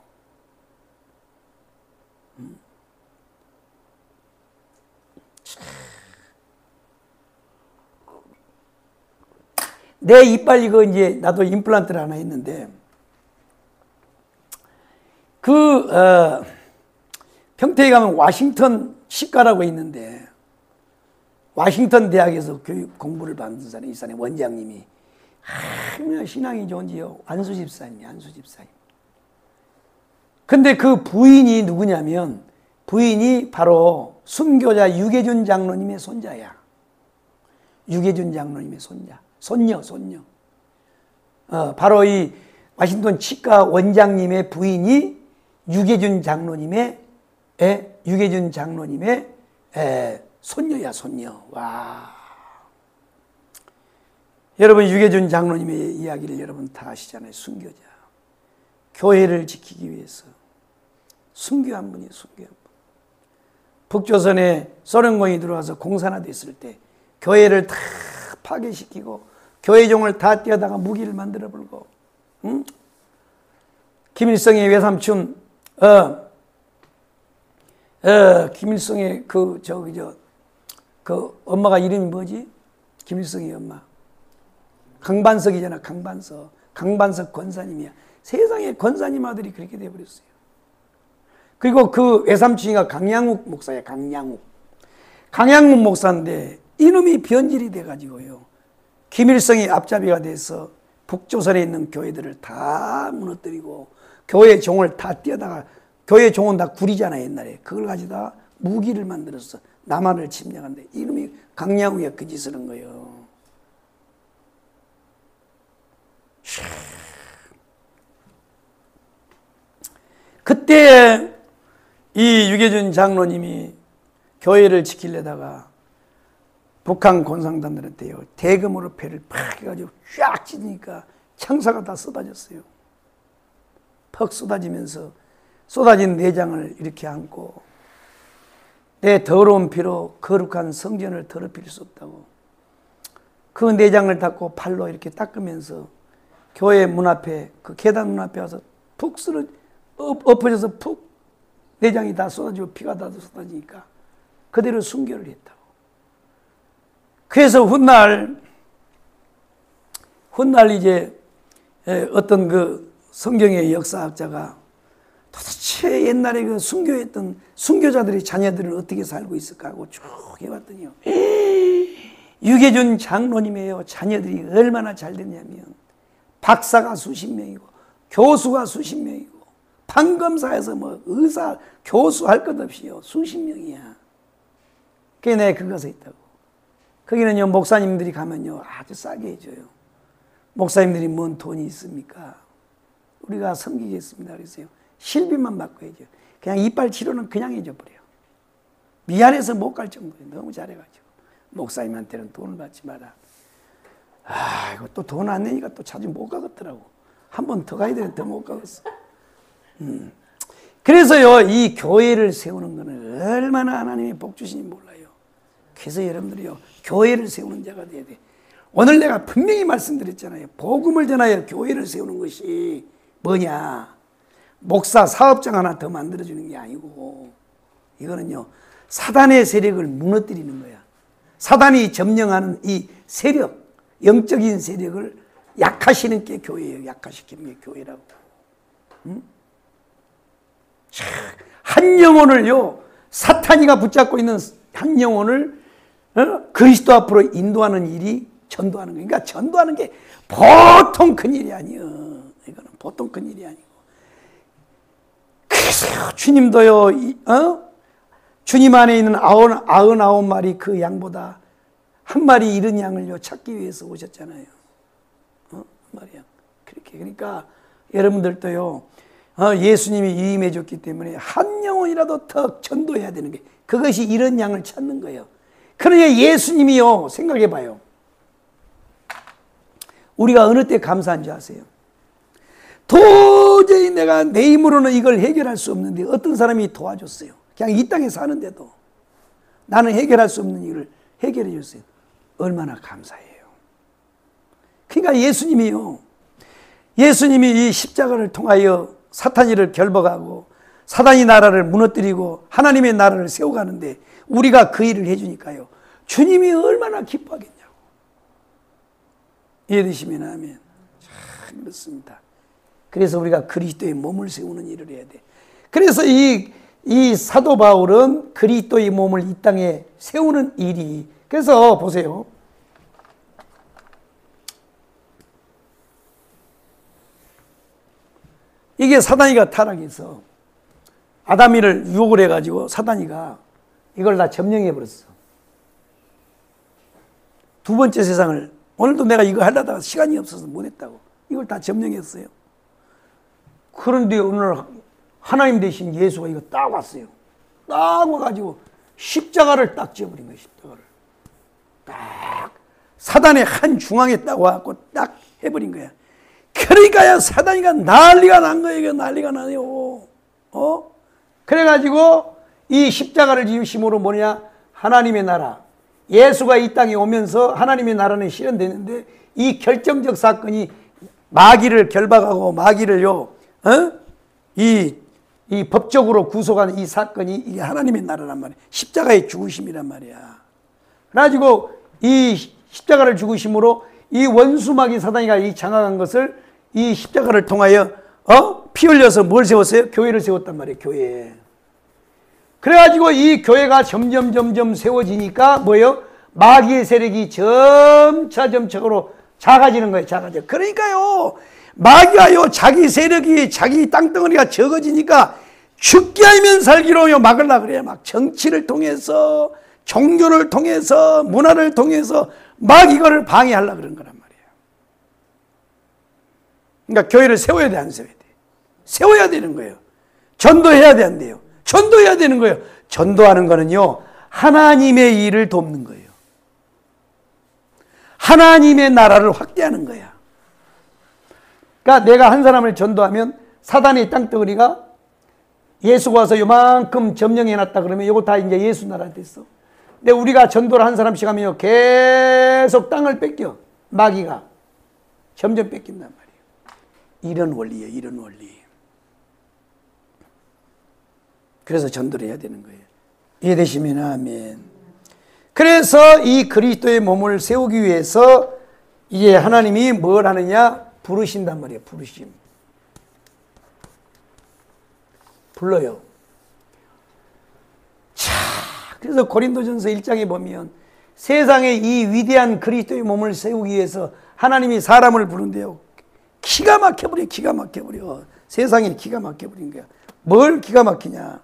내 이빨 이거 이제 나도 임플란트를 하나 했는데 평택에 가면 와싱턴 치과라고 있는데 와싱턴 대학에서 교육 공부를 받은 사람이 이 사람의 원장님이 신앙이 좋은지요. 안수 집사님. 근데 그 부인이 누구냐면 부인이 바로 순교자 유계준 장로님의 손자야. 유계준 장로님의 손녀. 바로 이 와싱턴 치과 원장님의 부인이 유계준 장로님의 손녀야, 손녀. 와. 여러분, 유계준 장로님의 이야기를 여러분 다 아시잖아요. 순교자. 교회를 지키기 위해서. 순교한 분이에요, 순교한 분. 북조선에 소련군이 들어와서 공산화됐을 때 교회를 다 파괴시키고 교회종을 다 떼어다가 무기를 만들어 버리고, 응? 김일성의 외삼촌, 김일성의 그 엄마가 이름이 뭐지? 김일성의 엄마. 강반석이잖아, 강반석. 강반석 권사님이야. 세상에 권사님 아들이 그렇게 돼버렸어요. 그리고 그 외삼촌이가 강양욱 목사야, 강양욱 목사인데 이놈이 변질이 돼가지고요. 김일성이 앞잡이가 돼서 북조선에 있는 교회들을 다 무너뜨리고 교회 종을 다 떼어다가 교회 종은 다 구리잖아 옛날에. 그걸 가지다 무기를 만들었어. 남한을 침략한데 이놈이 강양욱이 그 짓을 한 거예요. 그때 이 유계준 장로님이 교회를 지키려다가 북한 공산당들한테요 대금으로 배를 팍 해가지고 쫙 찢으니까 창사가 다 쏟아졌어요. 퍽 쏟아지면서 쏟아진 내장을 이렇게 안고 내 더러운 피로 거룩한 성전을 더럽힐 수 없다고 그 내장을 닦고 팔로 이렇게 닦으면서 교회 문 앞에 그 계단 문 앞에 와서 푹 엎어져서 푹 내장이 다 쏟아지고 피가 다 쏟아지니까 그대로 순교를 했다고. 그래서 훗날 이제 어떤 그 성경의 역사학자가 도대체 옛날에 그 순교했던 순교자들의 자녀들은 어떻게 살고 있을까 하고 쭉 해봤더니요. 유계준 장로님의 자녀들이 얼마나 잘 됐냐면 박사가 수십 명이고 교수가 수십 명이고 판검사에서 뭐 의사 교수 할 것 없이요 수십 명이야. 그게 내가 그것에 있다고. 거기는요 목사님들이 가면요 아주 싸게 해줘요. 목사님들이 뭔 돈이 있습니까? 우리가 섬기겠습니다 그랬어요. 실비만 받고 해줘. 그냥 이빨 치료는 그냥 해줘버려. 미안해서 못 갈 정도에 너무 잘해가지고 목사님한테는 돈을 받지 마라. 아 이거 또 돈 안 내니까 또 자주 못 가겠더라고. 한 번 더 가야 되는데 더 못 가겠어. 그래서요 이 교회를 세우는 거는 얼마나 하나님의 복 주시는지 몰라요. 그래서 여러분들이요 교회를 세우는 자가 돼야 돼. 오늘 내가 분명히 말씀드렸잖아요. 복음을 전하여 교회를 세우는 것이 뭐냐. 목사 사업장 하나 더 만들어주는 게 아니고 이거는요 사단의 세력을 무너뜨리는 거야. 사단이 점령하는 이 세력, 영적인 세력을 약화시키는 게 교회예요. 약화시키는 게 교회라고. 응? 한 영혼을요 사탄이가 붙잡고 있는 한 영혼을 그리스도 앞으로 인도하는 일이 전도하는 거예요. 그러니까 전도하는 게 보통 큰 일이 아니에요. 이거는 보통 큰 일이 아니고. 그래서 주님도요, 주님 안에 있는 99마리 그 양보다 한 마리 잃은 양을요 찾기 위해서 오셨잖아요. 한 마리 양. 그렇게. 그러니까 여러분들도요, 예수님이 위임해 줬기 때문에 한 영혼이라도 더 전도해야 되는 게 그것이 잃은 양을 찾는 거예요. 그러니 예수님이요, 생각해 봐요. 우리가 어느 때 감사한 줄 아세요? 도저히 내가 내 힘으로는 이걸 해결할 수 없는데 어떤 사람이 도와줬어요. 그냥 이 땅에 사는데도 나는 해결할 수 없는 일을 해결해 줬어요. 얼마나 감사해요. 그러니까 예수님이 이 십자가를 통하여 사탄이를 결박하고 사단이 나라를 무너뜨리고 하나님의 나라를 세워가는데 우리가 그 일을 해주니까요. 주님이 얼마나 기뻐하겠냐고. 이해되시면 아멘. 참 그렇습니다. 그래서 우리가 그리스도의 몸을 세우는 일을 해야 돼. 그래서 이 사도 바울은 그리스도의 몸을 이 땅에 세우는 일이, 그래서 보세요. 이게 사단이가 타락해서 아담이를 유혹을 해가지고 사단이가 이걸 다 점령해버렸어. 두 번째 세상을, 오늘도 내가 이거 하려다가 시간이 없어서 못했다고. 이걸 다 점령했어요. 그런데 오늘 하나님 대신 예수가 이거 딱 왔어요. 딱 와가지고 십자가를 딱 지어버린 거예요. 십자가를. 딱 사단의 한 중앙에 딱 와갖고 딱 해버린 거야. 그러니까요 사단이가 난리가 난 거예요. 이거 난리가 나요. 그래가지고 이 십자가를 지으심으로 뭐냐, 하나님의 나라, 예수가 이 땅에 오면서 하나님의 나라는 실현되는데 이 결정적 사건이 마귀를 결박하고 마귀를요, 이 법적으로 구속하는 이 사건이 이게 하나님의 나라란 말이야. 십자가의 죽으심이란 말이야. 그래가지고 이 십자가를 죽으심으로 이 원수마귀 사단이가 이 장악한 것을 이 십자가를 통하여 피 흘려서 뭘 세웠어요? 교회를 세웠단 말이에요. 교회. 그래가지고 이 교회가 점점 세워지니까 뭐예요? 마귀의 세력이 점차적으로 작아지는 거예요. 작아져. 그러니까요 마귀가요 자기 세력이, 자기 땅덩어리가 적어지니까 죽게 하면 살기로요 막으려고 그래요. 막 정치를 통해서, 종교를 통해서, 문화를 통해서 막 이거를 방해하려고 그런 거란 말이에요. 그러니까 교회를 세워야 돼, 안 세워야 돼? 세워야 되는 거예요. 전도해야 돼, 안 돼요? 전도해야 되는 거예요. 전도하는 거는요, 하나님의 일을 돕는 거예요. 하나님의 나라를 확대하는 거야. 그러니까 내가 한 사람을 전도하면 사단의 땅덩어리가 예수가 와서 요만큼 점령해놨다 그러면 이거 다 이제 예수 나라 됐어. 근데 우리가 전도를 한 사람씩 하면요, 계속 땅을 뺏겨. 마귀가. 점점 뺏긴단 말이에요. 이런 원리예요, 이런 원리. 그래서 전도를 해야 되는 거예요. 이해되시면 아멘. 그래서 이 그리스도의 몸을 세우기 위해서 이제 하나님이 뭘 하느냐? 부르신단 말이에요. 부르심. 불러요. 자, 그래서 고린도전서 1장에 보면 세상에 이 위대한 그리스도의 몸을 세우기 위해서 하나님이 사람을 부른대요. 기가 막혀버려, 기가 막혀버려. 세상에 기가 막혀버린 거야. 뭘 기가 막히냐?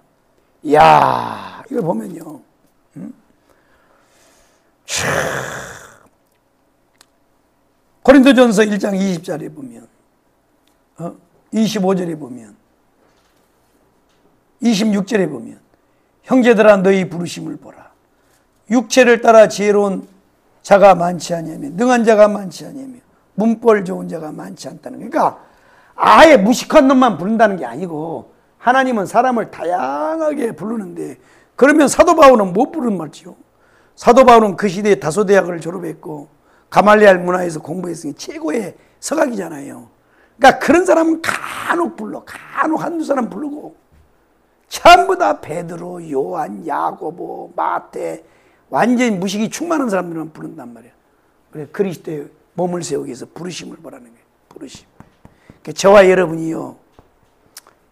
이야, 이걸 보면요. 고린도전서 1장 20절에 보면, 25절에 보면, 26절에 보면, 형제들아 너희 부르심을 보라. 육체를 따라 지혜로운 자가 많지 않으며 능한 자가 많지 않으며 문벌 좋은 자가 많지 않다는 거예요. 그러니까 아예 무식한 놈만 부른다는 게 아니고 하나님은 사람을 다양하게 부르는데, 그러면 사도 바울은 못 부르는 말이죠. 사도 바울은 그 시대에 다소대학을 졸업했고 가말리알 문화에서 공부했으니 최고의 서각이잖아요. 그러니까 그런 사람은 간혹 불러. 간혹 한두 사람 부르고 전부 다 베드로, 요한, 야고보, 마태, 완전히 무식이 충만한 사람들만 부른단 말이야. 그래, 그리스도의 몸을 세우기 위해서 부르심을 보라는 거예요. 부르심. 그러니까 저와 여러분이요,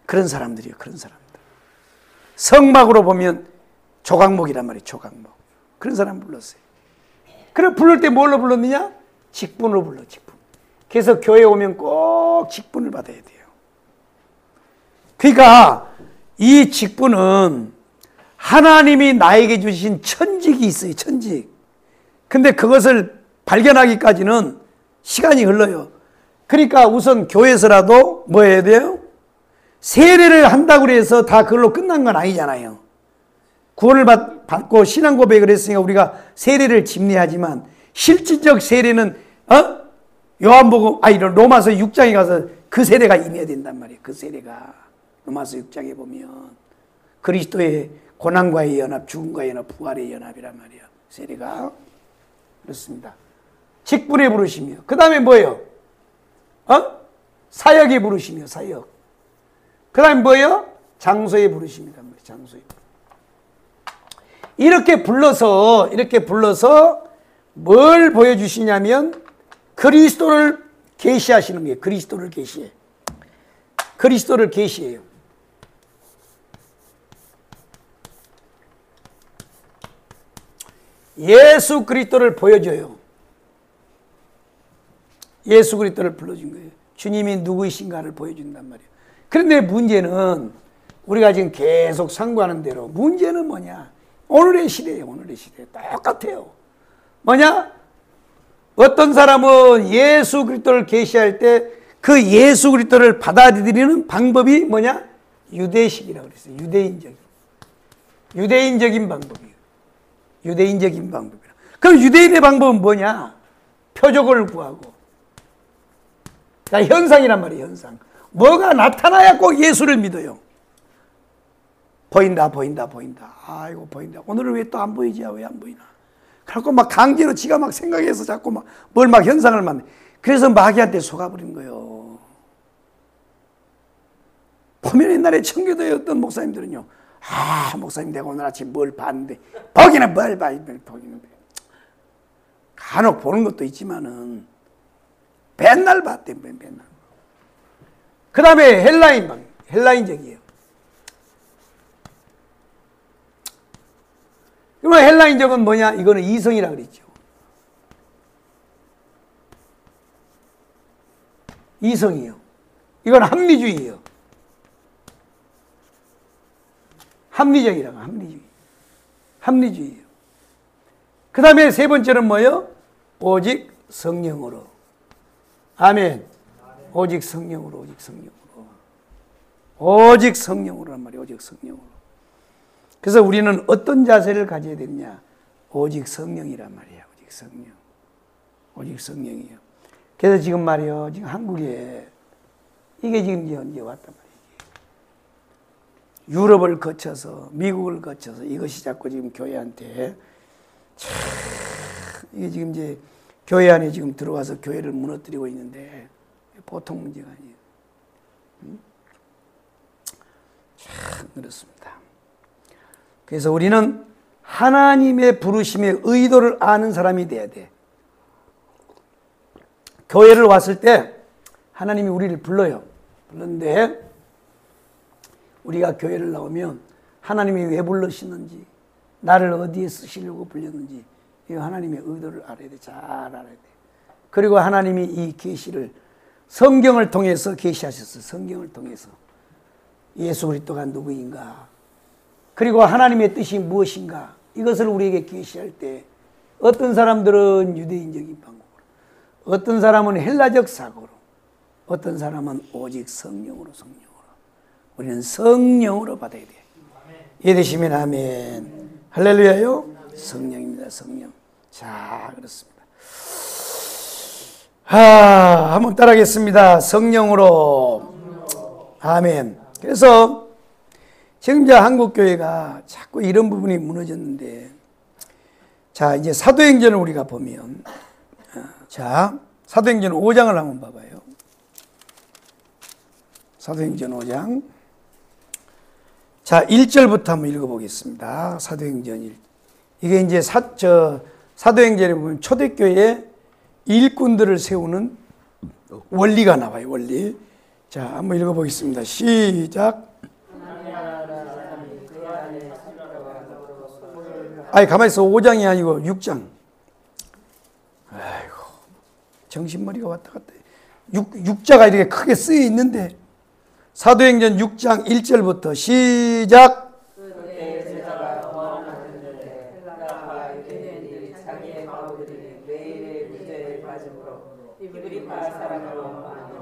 그런 사람들이에요. 그런 사람들. 성막으로 보면 조각목이란 말이에요. 조각목. 그런 사람 불렀어요. 그래, 부를 때 뭘로 불렀느냐? 직분으로 불러, 직분. 그래서 교회 오면 꼭 직분을 받아야 돼요. 그러니까 이 직분은 하나님이 나에게 주신 천직이 있어요. 천직. 근데 그것을 발견하기까지는 시간이 흘러요. 그러니까 우선 교회에서라도 뭐 해야 돼요? 세례를 한다고 해서 다 그걸로 끝난 건 아니잖아요. 구원을 받고 신앙 고백을 했으니까 우리가 세례를 집례하지만 실질적 세례는 요한복음 로마서 6장에 가서 그 세례가 임해야 된단 말이에요. 그 세례가 로마서 6장에 보면 그리스도의 고난과의 연합, 죽음과의 연합, 부활의 연합이란 말이에요. 세례가 그렇습니다. 직분에 부르시며 그 다음에 뭐예요? 사역에 부르시며 사역. 그 다음에 뭐예요? 장소에 부르십니다. 장소에. 이렇게 불러서 뭘 보여주시냐면 그리스도를 계시하시는 거예요. 그리스도를 계시해. 그리스도를 계시해요. 예수 그리스도를 보여줘요. 예수 그리스도를 불러준 거예요. 주님이 누구이신가를 보여준단 말이에요. 그런데 문제는 우리가 지금 계속 상고하는 대로 문제는 뭐냐? 오늘의 시대예요. 오늘의 시대. 똑같아요. 뭐냐? 어떤 사람은 예수 그리스도를 계시할 때 그 예수 그리스도를 받아들이는 방법이 뭐냐? 유대식이라고 그랬어요. 유대인적인 방법이에요. 유대인적인 방법이라. 그럼 유대인의 방법은 뭐냐? 표적을 구하고. 그러니까 현상이란 말이에요. 현상. 뭐가 나타나야 꼭 예수를 믿어요. 보인다. 아이고 보인다. 오늘은 왜 또 안 보이지? 왜 안 보이나? 그래갖고 막 강제로 지가 막 생각해서 자꾸 막 뭘 막 현상을 만내. 그래서 마귀한테 속아버린 거예요. 보면 옛날에 청교도에 어떤 목사님들은요. 목사님 내가 오늘 아침 뭘 봤는데 보기는 뭘 봐. 보기는 간혹 보는 것도 있지만은 맨날 봤대. 맨날. 그 다음에 헬라인적이에요. 그러면 헬라인적은 뭐냐? 이거는 이성이라 그랬죠. 이성이에요. 이건 합리주의예요. 합리적이라고, 합리주의예요. 그 다음에 세 번째는 뭐예요? 오직 성령으로. 아멘. 오직 성령으로, 오직 성령으로. 오직 성령으로란 말이에요. 오직 성령으로. 그래서 우리는 어떤 자세를 가져야 되느냐? 오직 성령이란 말이에요. 오직 성령. 오직 성령이에요. 그래서 지금 말이에요. 지금 한국에 이게 지금 이제 왔단 말이에요. 유럽을 거쳐서, 미국을 거쳐서 이것이 자꾸 지금 교회한테 참, 이게 지금 이제 교회 안에 지금 들어와서 교회를 무너뜨리고 있는데 보통 문제가 아니에요. 참 그렇습니다. 그래서 우리는 하나님의 부르심의 의도를 아는 사람이 돼야 돼. 교회를 왔을 때 하나님이 우리를 불러요. 불렀는데 우리가 교회를 나오면 하나님이 왜 불러시는지, 나를 어디에 쓰시려고 불렸는지 이 하나님의 의도를 알아야 돼. 잘 알아야 돼. 그리고 하나님이 이 계시를 성경을 통해서 계시하셨어요. 성경을 통해서 예수 그리스도가 누구인가, 그리고 하나님의 뜻이 무엇인가, 이것을 우리에게 계시할 때 어떤 사람들은 유대인적인 방법으로, 어떤 사람은 헬라적 사고로, 어떤 사람은 오직 성령으로. 우리는 성령으로 받아야 돼. 이해되시면 아멘. 할렐루야요. 성령입니다. 성령. 자, 그렇습니다. 한번 따라하겠습니다. 성령으로. 아멘. 그래서 지금 이제 한국교회가 자꾸 이런 부분이 무너졌는데, 자, 이제 사도행전을 우리가 보면, 자, 사도행전 5장을 한번 봐봐요. 사도행전 5장. 자, 1절부터 한번 읽어보겠습니다. 사도행전 1. 이게 이제 사도행전에 보면 초대교회의 일꾼들을 세우는 원리가 나와요, 원리. 자, 한번 읽어보겠습니다. 시작. 아니, 가만히 있어. 5장이 아니고 6장. 아이고, 정신머리가 왔다 갔다 해. 6자가 이렇게 크게 쓰여 있는데, 사도행전 6장 1절부터 시작. 그때 제자가 원하는데 헬라파 유대인들이 자기의 바울들이 매일의 문제에 빠짐으로 히브리파 사람을 원하니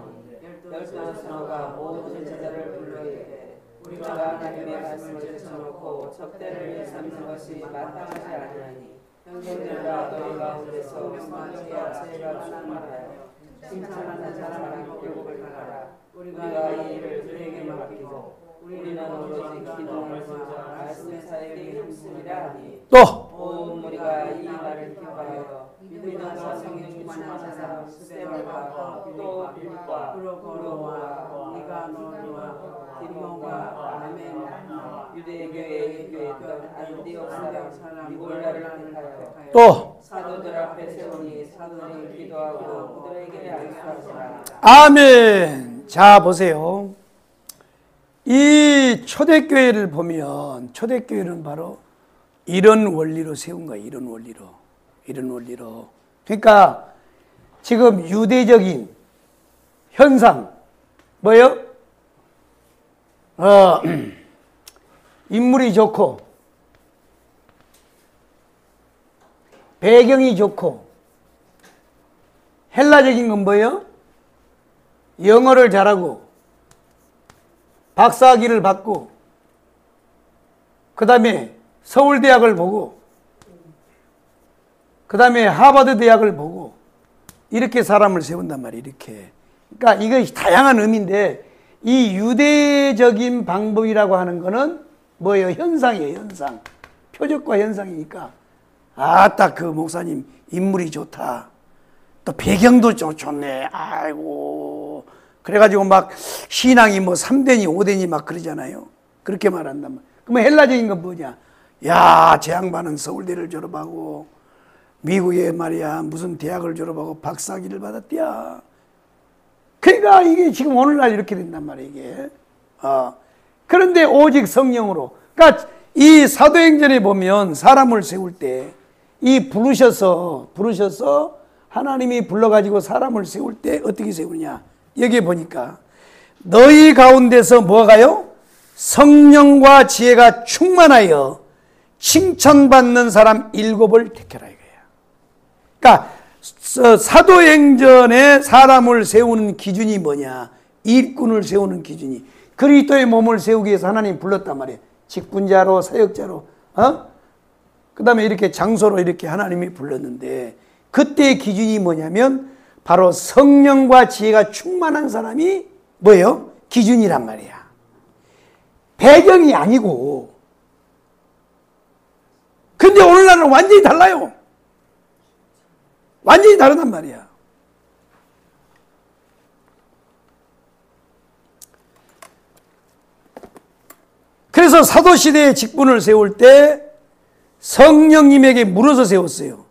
열두 성도가 모든 제자를 불러이르되 우리가 하나님의 말씀을 제쳐놓고 접대를 삼는 것이 마땅하지 아니하니 형제들아 너희 가운데서 성령과 지혜가 충만하여 칭찬하는 사람을 교복을 하라. 우리가 이 일을 그에게 맡기고 우리는 오로지 기도하면서 말씀의 사역에 힘쓰리라 하니 또 온 무리가 이 말을 기뻐하여 믿음과 성령 충만한 사람 스데반과 또 빌립과 브로거와 니가노와 디몬과 아멘 유대교회에 교회였던 안디옥 사람 니골라를 택하여 또 사도들 앞에 세우니 사도들이 기도하고 그들에게 안수하시라. 아멘. 자, 보세요. 이 초대교회를 보면 초대교회는 바로 이런 원리로 세운 거예요. 이런 원리로. 그러니까 지금 유대적인 현상 뭐예요? 인물이 좋고 배경이 좋고, 헬라적인 건 뭐예요? 영어를 잘하고 박사학위를 받고 그 다음에 서울대학을 보고 그 다음에 하버드 대학을 보고 이렇게 사람을 세운단 말이에요. 이렇게. 그러니까 이거 다양한 의미인데 이 유대적인 방법이라고 하는 거는 뭐예요? 현상이에요. 현상. 표적과 현상이니까 딱 그 목사님 인물이 좋다. 또 배경도 좋네. 아이고. 그래가지고 막 신앙이 뭐 3대니 5대니 막 그러잖아요. 그렇게 말한단 말이에요. 그러면 헬라적인 건 뭐냐? 야, 제 양반은 서울대를 졸업하고 미국에 말이야 무슨 대학을 졸업하고 박사학위를 받았대야. 그러니까 이게 지금 오늘날 이렇게 된단 말이에요. 이게. 그런데 오직 성령으로. 그러니까 이 사도행전에 보면 사람을 세울 때 이 부르셔서 하나님이 불러가지고 사람을 세울 때 어떻게 세우냐. 여기 보니까 너희 가운데서 뭐가요? 성령과 지혜가 충만하여 칭찬받는 사람 7을 택해라 이거야. 그러니까 사도행전에 사람을 세우는 기준이 뭐냐? 일꾼을 세우는 기준이. 그리스도의 몸을 세우기 위해서 하나님 불렀단 말이에요. 직분자로, 사역자로, 그 다음에 이렇게 장소로 이렇게 하나님이 불렀는데, 그때의 기준이 뭐냐면 바로 성령과 지혜가 충만한 사람이 뭐예요? 기준이란 말이야. 배경이 아니고. 근데 오늘날은 완전히 달라요. 완전히 다르단 말이야. 그래서 사도시대의 직분을 세울 때 성령님에게 물어서 세웠어요.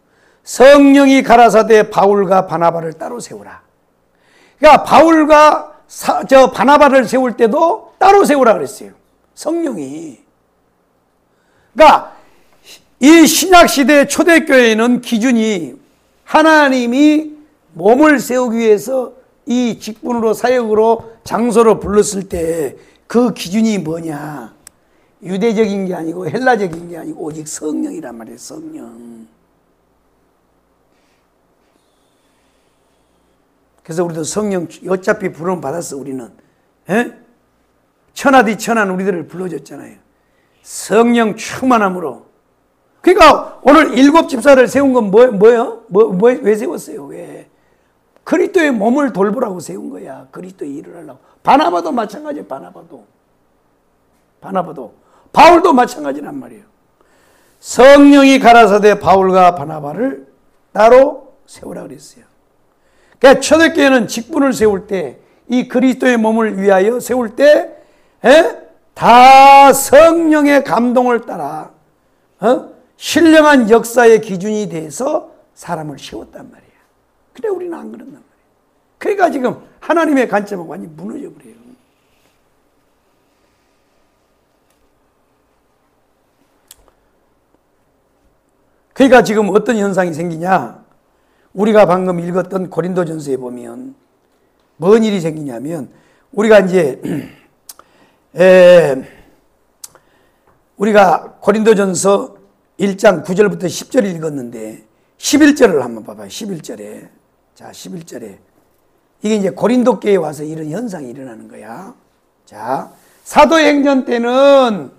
성령이 가라사대 바울과 바나바를 따로 세우라. 그러니까 바울과 바나바를 세울 때도 따로 세우라 그랬어요. 성령이. 그러니까 이 신약시대 초대교회는 기준이 하나님이 몸을 세우기 위해서 이 직분으로 사역으로 장소로 불렀을 때 그 기준이 뭐냐? 유대적인 게 아니고 헬라적인 게 아니고 오직 성령이란 말이에요. 성령. 그래서 우리도 성령 어차피 부름 받았어. 우리는 천하디 천한 우리들을 불러줬잖아요. 성령 충만함으로. 그러니까 오늘 7 집사를 세운 건 뭐예요? 왜 세웠어요? 왜? 그리스도의 몸을 돌보라고 세운 거야. 그리스도의 일을 하려고. 바나바도 마찬가지예요. 바나바도. 바울도 마찬가지란 말이에요. 성령이 가라사대 바울과 바나바를 따로 세우라 그랬어요. 그러니까 초대교회는 직분을 세울 때, 이 그리스도의 몸을 위하여 세울 때, 다 성령의 감동을 따라, 신령한 역사의 기준이 돼서 사람을 세웠단 말이야. 그래, 우리는 안 그런단 말이야. 그러니까 지금 하나님의 관점은 완전히 무너져 버려요. 그러니까 지금 어떤 현상이 생기냐? 우리가 방금 읽었던 고린도전서에 보면 뭔 일이 생기냐면, 우리가 이제 우리가 고린도전서 1장 9절부터 10절 읽었는데 11절을 한번 봐봐요. 11절에. 자, 11절에. 이게 이제 고린도 교회에 와서 이런 현상이 일어나는 거야. 자, 사도행전 때는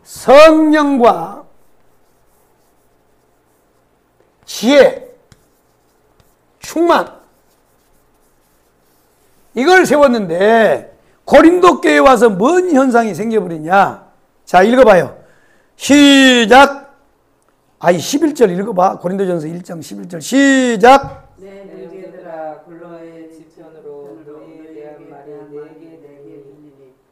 성령과 지혜, 충만, 이걸 세웠는데 고린도 교회에 와서 뭔 현상이 생겨버리냐? 자, 읽어봐요. 시작. 11절 읽어봐. 고린도전서 1장 11절 시작. 내 형제들아, 근로의 지편으로 너희에 대한 말이 내게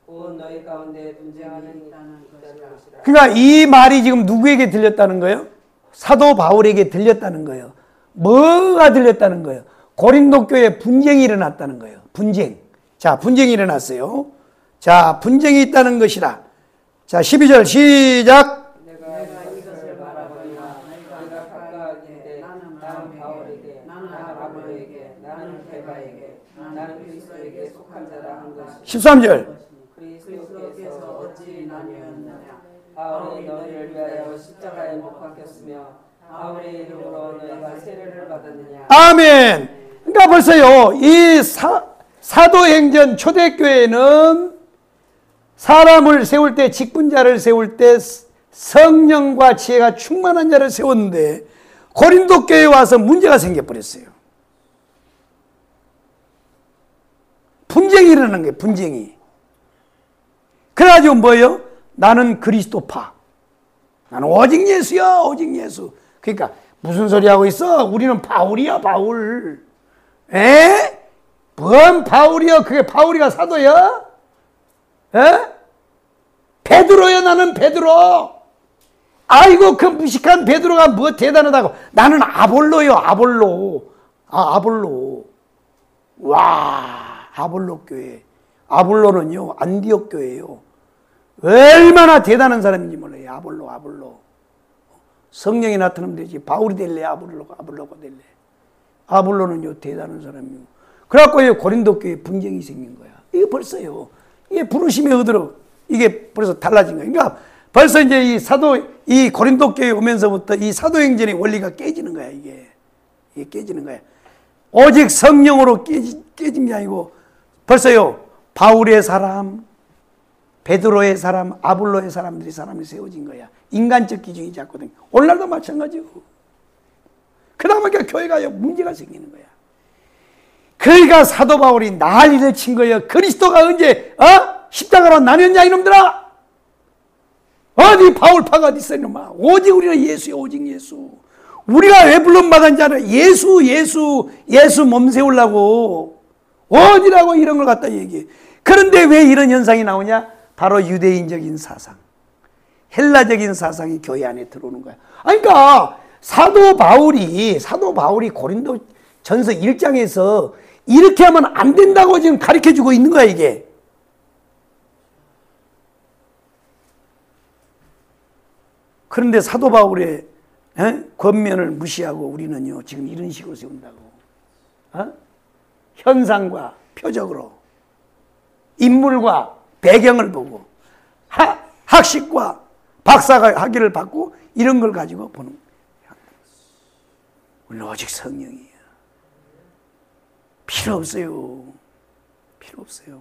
곧 너희 가운데 분쟁하는 있다는 것이라. 그러니까 이 말이 지금 누구에게 들렸다는 거예요? 사도 바울에게 들렸다는 거예요. 뭐가 들렸다는 거예요? 고린도 교회에 분쟁이 일어났다는 거예요. 분쟁. 자, 분쟁이 일어났어요. 자, 분쟁이 있다는 것이라. 자, 12절 시작. 내가 이것을 말하거니와 너희가 각각 이르되 나는 바울에게, 나는 아볼로에게, 나는 게바에게, 나는 그리스도에게 속한 자라 한 것이. 13절. 그리스도께서 어찌 나뉘었느냐? 바울이 너희를 위하여 십자가에 못 박혔으며 바울의 이름으로 너희가 세례를 받았느냐? 아멘. 그러니까 벌써요, 이 사도행전 초대교회는 사람을 세울 때, 직분자를 세울 때 성령과 지혜가 충만한 자를 세웠는데 고린도 교회에 와서 문제가 생겨버렸어요. 분쟁이 일어나는 거예요. 분쟁이. 그래가지고 뭐예요? 나는 그리스도파. 나는 오직 예수야. 오직 예수. 그러니까 무슨 소리 하고 있어? 우리는 바울이야. 바울. 뭔 바울이야? 그게 바울이가 사도야? 베드로야. 나는 베드로. 아이고, 그 무식한 베드로가 뭐 대단하다고. 나는 아볼로요. 아볼로. 아볼로. 와, 아볼로 교회. 아볼로는요, 안디옥 교회예요. 얼마나 대단한 사람인지 몰라요. 아볼로. 성령이 나타나면 되지. 바울이 될래? 아볼로가 될래? 아볼로는요, 대단한 사람이고. 그래갖고 고린도 교회에 분쟁이 생긴 거야. 이게 벌써요. 이게 부르심의 의도로 이게 벌써 달라진 거야. 그러니까 벌써 이제 이 고린도 교회에 오면서부터 이 사도행전의 원리가 깨지는 거야, 이게. 이게 깨지는 거야. 오직 성령으로 깨진 게 아니고 벌써요 바울의 사람, 베드로의 사람, 아볼로의 사람들이 사람이 세워진 거야. 인간적 기준이 작거든. 오늘날도 마찬가지고. 그러다 보니까 교회가 문제가 생기는 거야. 그러니까 사도 바울이 난리를 친 거예요. 그리스도가 언제 십자가로 나뉘었냐 이놈들아. 어디 바울파가 어디 있어 이놈아. 오직 우리는 예수야. 오직 예수. 우리가 왜 불론받은지 알아? 예수 몸 세우려고. 어디라고 이런 걸 갖다 얘기해. 그런데 왜 이런 현상이 나오냐? 바로 유대인적인 사상, 헬라적인 사상이 교회 안에 들어오는 거야. 그러니까 사도 바울이 고린도 전서 1장에서 이렇게 하면 안 된다고 지금 가르쳐 주고 있는 거야, 이게. 그런데 사도 바울의 권면을 무시하고 우리는요, 지금 이런 식으로 세운다고. 현상과 표적으로, 인물과 배경을 보고, 학식과 박사가 학위를 받고, 이런 걸 가지고 보는 거야. 우리는 오직 성령이에요. 필요 없어요. 필요 없어요.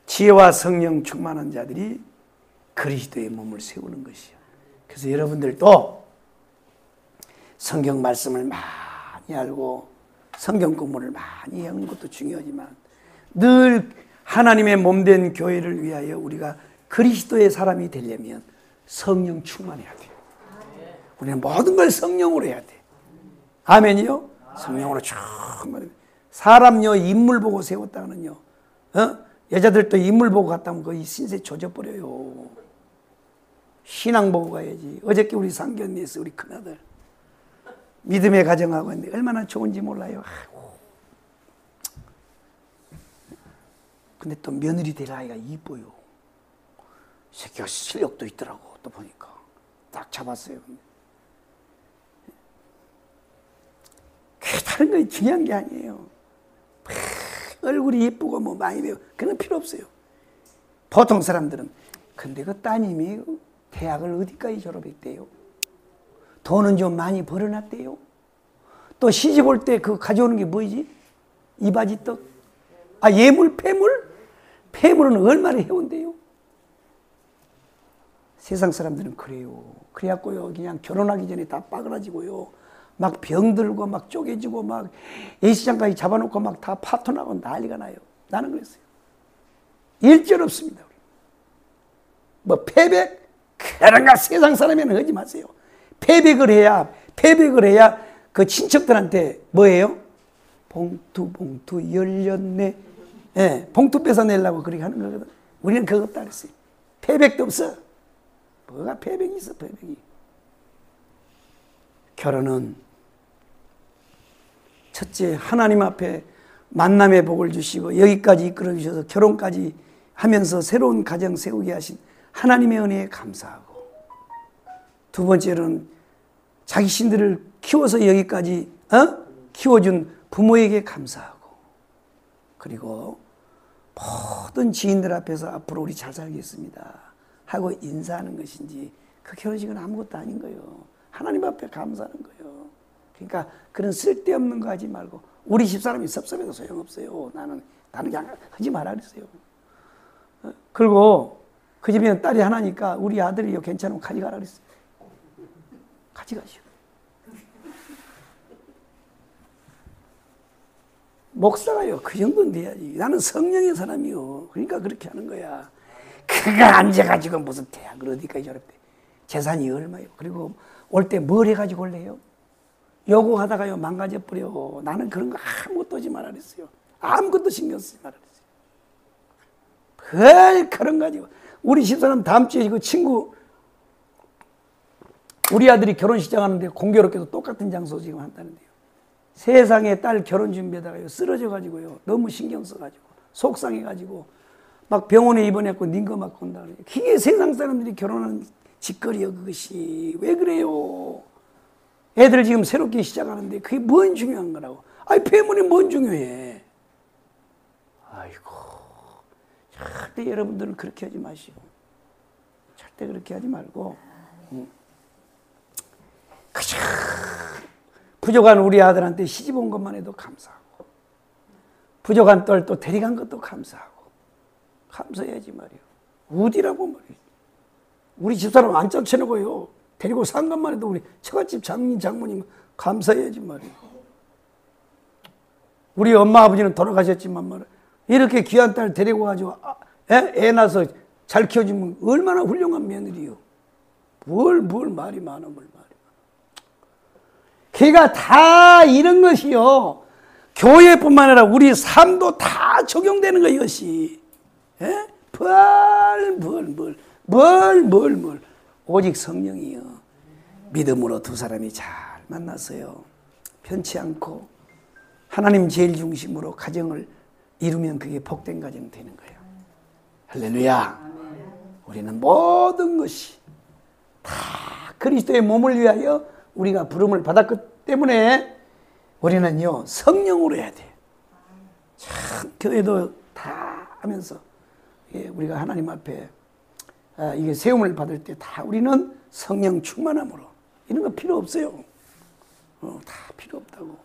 지혜와 성령 충만한 자들이 그리스도의 몸을 세우는 것이요. 그래서 여러분들도 성경 말씀을 많이 알고 성경 공부를 많이 하는 것도 중요하지만 늘 하나님의 몸된 교회를 위하여 우리가 그리스도의 사람이 되려면 성령 충만해야 돼요. 우리는 모든 걸 성령으로 해야 돼. 아멘이요? 성령으로 충만해. 사람요 인물 보고 세웠다가는요, 여자들도 인물 보고 갔다면 거의 신세 조져버려요. 신앙 보고 가야지. 어저께 우리 상견례에서 우리 큰아들 믿음의 가정하고 있는데 얼마나 좋은지 몰라요. 근데 또 며느리 될 아이가 이뻐요. 새끼가 실력도 있더라고. 또 보니까 딱 잡았어요. 그게 다른 거 중요한 게 아니에요. 얼굴이 이쁘고 뭐 많이 배워 그건 필요 없어요. 보통 사람들은 근데 그 따님이 대학을 어디까지 졸업했대요? 돈은 좀 많이 벌어놨대요? 또 시집 올 때 그 가져오는 게 뭐지? 이바지 떡? 예물, 폐물? 폐물은 얼마나 해온대요? 세상 사람들은 그래요. 그래갖고요, 그냥 결혼하기 전에 다 빠그라지고요. 막 병들고, 막 쪼개지고, 막 예시장까지 잡아놓고 막 다 파토나고 난리가 나요. 나는 그랬어요. 일절 없습니다. 뭐, 패백? 그런 거 세상 사람에는 하지 마세요. 패백을 해야 그 친척들한테 뭐예요? 봉투 열렸네. 예, 봉투 뺏어내려고 그렇게 하는 거거든. 우리는 그거 없다 그랬어요. 패백도 없어. 뭐가 패백이 있어, 패백이. 결혼은 첫째 하나님 앞에 만남의 복을 주시고 여기까지 이끌어 주셔서 결혼까지 하면서 새로운 가정 세우게 하신 하나님의 은혜에 감사하고, 두 번째로는 자기 신들을 키워서 여기까지 키워준 부모에게 감사하고, 그리고 모든 지인들 앞에서 앞으로 우리 잘 살겠습니다 하고 인사하는 것이지 그 결혼식은 아무것도 아닌 거예요. 하나님 앞에 감사하는 거예요. 그러니까 그런 쓸데없는 거 하지 말고, 우리 집사람이 섭섭해도 소용없어요. 나는 그냥 하지 말라 그랬어요. 그리고 그 집에는 딸이 하나니까 우리 아들이 괜찮으면 가져가라 그랬어요. 가져가시오. 목사가요, 그 정도는 돼야지. 나는 성령의 사람이요. 그러니까 그렇게 하는 거야. 그거 앉아가지고 무슨 대학을 어디까지 졸업해. 재산이 얼마요? 그리고 올 때 뭘 해가지고 올래요? 요구하다가요, 망가져버려. 나는 그런 거 아무것도 하지 말라 그랬어요. 아무것도 신경 쓰지 말라 그랬어요. 그런 거 가지고. 우리 집사람 다음 주에 그 친구, 우리 아들이 결혼식 하는데 공교롭게도 똑같은 장소 지금 한다는데요. 세상에 딸 결혼 준비하다가요, 쓰러져가지고요, 너무 신경 써가지고, 속상해가지고, 막 병원에 입원했고, 닌거 맞고 온다 그래요. 그게 세상 사람들이 결혼하는 짓거리요, 그것이. 왜 그래요? 애들 지금 새롭게 시작하는데, 그게 뭔 중요한 거라고. 폐물이 뭔 중요해. 아이고. 절대 여러분들은 그렇게 하지 마시고. 절대 그렇게 하지 말고. 그저 부족한 우리 아들한테 시집 온 것만 해도 감사하고, 부족한 딸 또 데려간 것도 감사하고, 감사해야지 말이요. 어디라고 말이요. 우리 집사람 안 ጨ쳐놓고요, 데리고 산 것만 해도 우리 처갓집 장모님 감사해야지 말이요. 우리 엄마 아버지는 돌아가셨지만 말이요, 이렇게 귀한 딸 데리고 가지고 애 낳아서 잘 키워주면 얼마나 훌륭한 며느리요. 뭘 말이 많아, 뭘 말이 많아. 그러니까 다 이런 것이요, 교회뿐만 아니라 우리 삶도 다 적용되는 거 이것이. 예? 뭘 오직 성령이요, 믿음으로 두 사람이 잘 만났어요. 편치 않고 하나님 제일 중심으로 가정을 이루면 그게 복된 가정 되는 거예요. 할렐루야. 우리는 모든 것이 다 그리스도의 몸을 위하여 우리가 부름을 받았기 때문에 우리는요, 성령으로 해야 돼요. 참 교회도 다 하면서 우리가 하나님 앞에 이게 세움을 받을 때 다 우리는 성령 충만함으로, 이런 거 필요 없어요. 다 필요 없다고.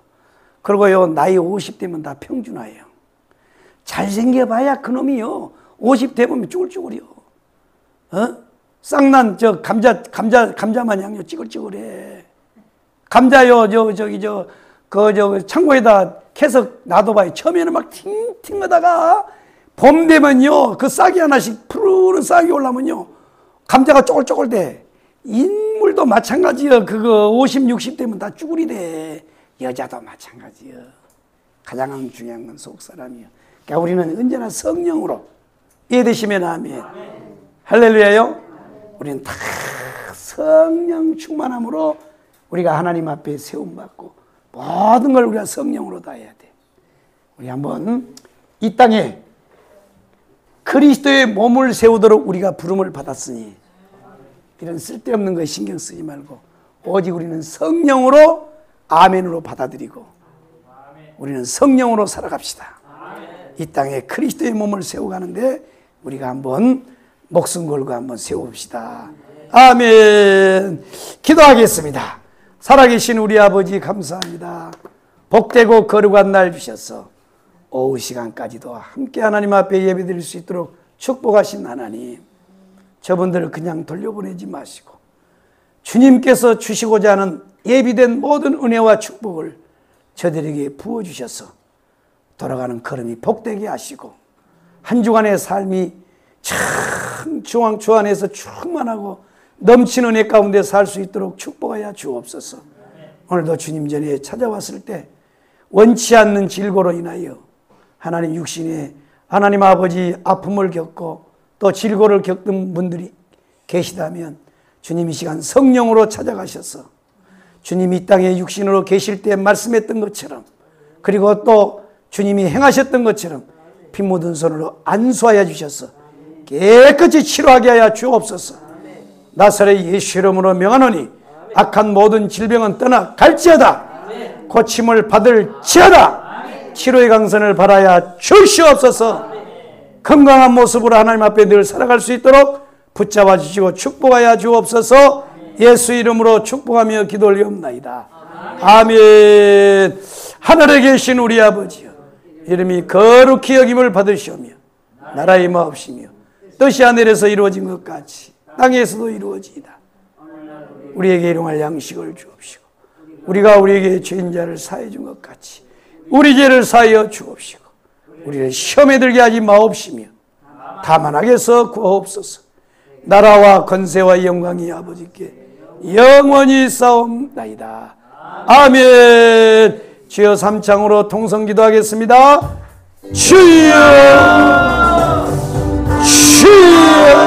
그리고요, 나이 50대면 다 평준화예요. 잘생겨봐야 그놈이요, 50대 보면 쭈글쭈글이요. 쌍난 감자 마냥요 찌글찌글해. 감자요 창고에다 캐서 놔둬봐요. 처음에는 막 팅팅하다가 봄 되면요, 그 싹이 하나씩 푸르른 싹이 올라오면요, 감자가 쪼글쪼글 돼. 인물도 마찬가지요. 그거 50, 60 되면 다 쭈글이 돼. 여자도 마찬가지요. 가장 중요한 건 속사람이요. 그러니까 우리는 언제나 성령으로, 이해되시면 아멘. 할렐루야요. 우리는 다 성령 충만함으로 우리가 하나님 앞에 세움받고 모든 걸 우리가 성령으로 다 해야 돼. 우리 한번 이 땅에 그리스도의 몸을 세우도록 우리가 부름을 받았으니 이런 쓸데없는 거에 신경 쓰지 말고 오직 우리는 성령으로, 아멘으로 받아들이고 우리는 성령으로 살아갑시다. 이 땅에 그리스도의 몸을 세워가는데 우리가 한번 목숨 걸고 한번 세워봅시다. 아멘. 기도하겠습니다. 살아계신 우리 아버지 감사합니다. 복되고 거룩한 날 주셔서 오후 시간까지도 함께 하나님 앞에 예배드릴 수 있도록 축복하신 하나님, 저분들을 그냥 돌려보내지 마시고 주님께서 주시고자 하는 예비된 모든 은혜와 축복을 저들에게 부어주셔서 돌아가는 걸음이 복되게 하시고 한 주간의 삶이 참 주 안에서 충만하고 넘치는 은혜 가운데 살 수 있도록 축복하여 주옵소서. 오늘도 주님 전에 찾아왔을 때 원치 않는 질고로 인하여 하나님 육신에 하나님 아버지 아픔을 겪고 또 질고를 겪는 분들이 계시다면 주님 이 시간 성령으로 찾아가셔서 주님이 이 땅에 육신으로 계실 때 말씀했던 것처럼, 그리고 또 주님이 행하셨던 것처럼 피 묻은 손으로 안수하여 주셔서 깨끗이 치료하게 하여 주옵소서. 나사렛 예수 이름으로 명하노니 악한 모든 질병은 떠나 갈지어다. 고침을 받을지어다. 치료의 강선을 바라야 주시옵소서. 건강한 모습으로 하나님 앞에 늘 살아갈 수 있도록 붙잡아 주시고 축복하여 주옵소서. 예수 이름으로 축복하며 기도 올리옵나이다. 아멘. 하늘에 계신 우리 아버지여, 이름이 거룩히 여김을 받으시오며 나라의 마옵시며 뜻이 하늘에서 이루어진 것 같이 땅에서도 이루어지이다. 우리에게 일용할 양식을 주옵시고 우리가 우리에게 죄인자를 사해 준 것 같이 우리 죄를 사하여 주옵시고 우리를 시험에 들게 하지 마옵시며 다만 악에서 구하옵소서. 나라와 권세와 영광이 아버지께 영원히 싸움나이다. 아멘. 주여 삼창으로 통성기도하겠습니다. 주여, 주여.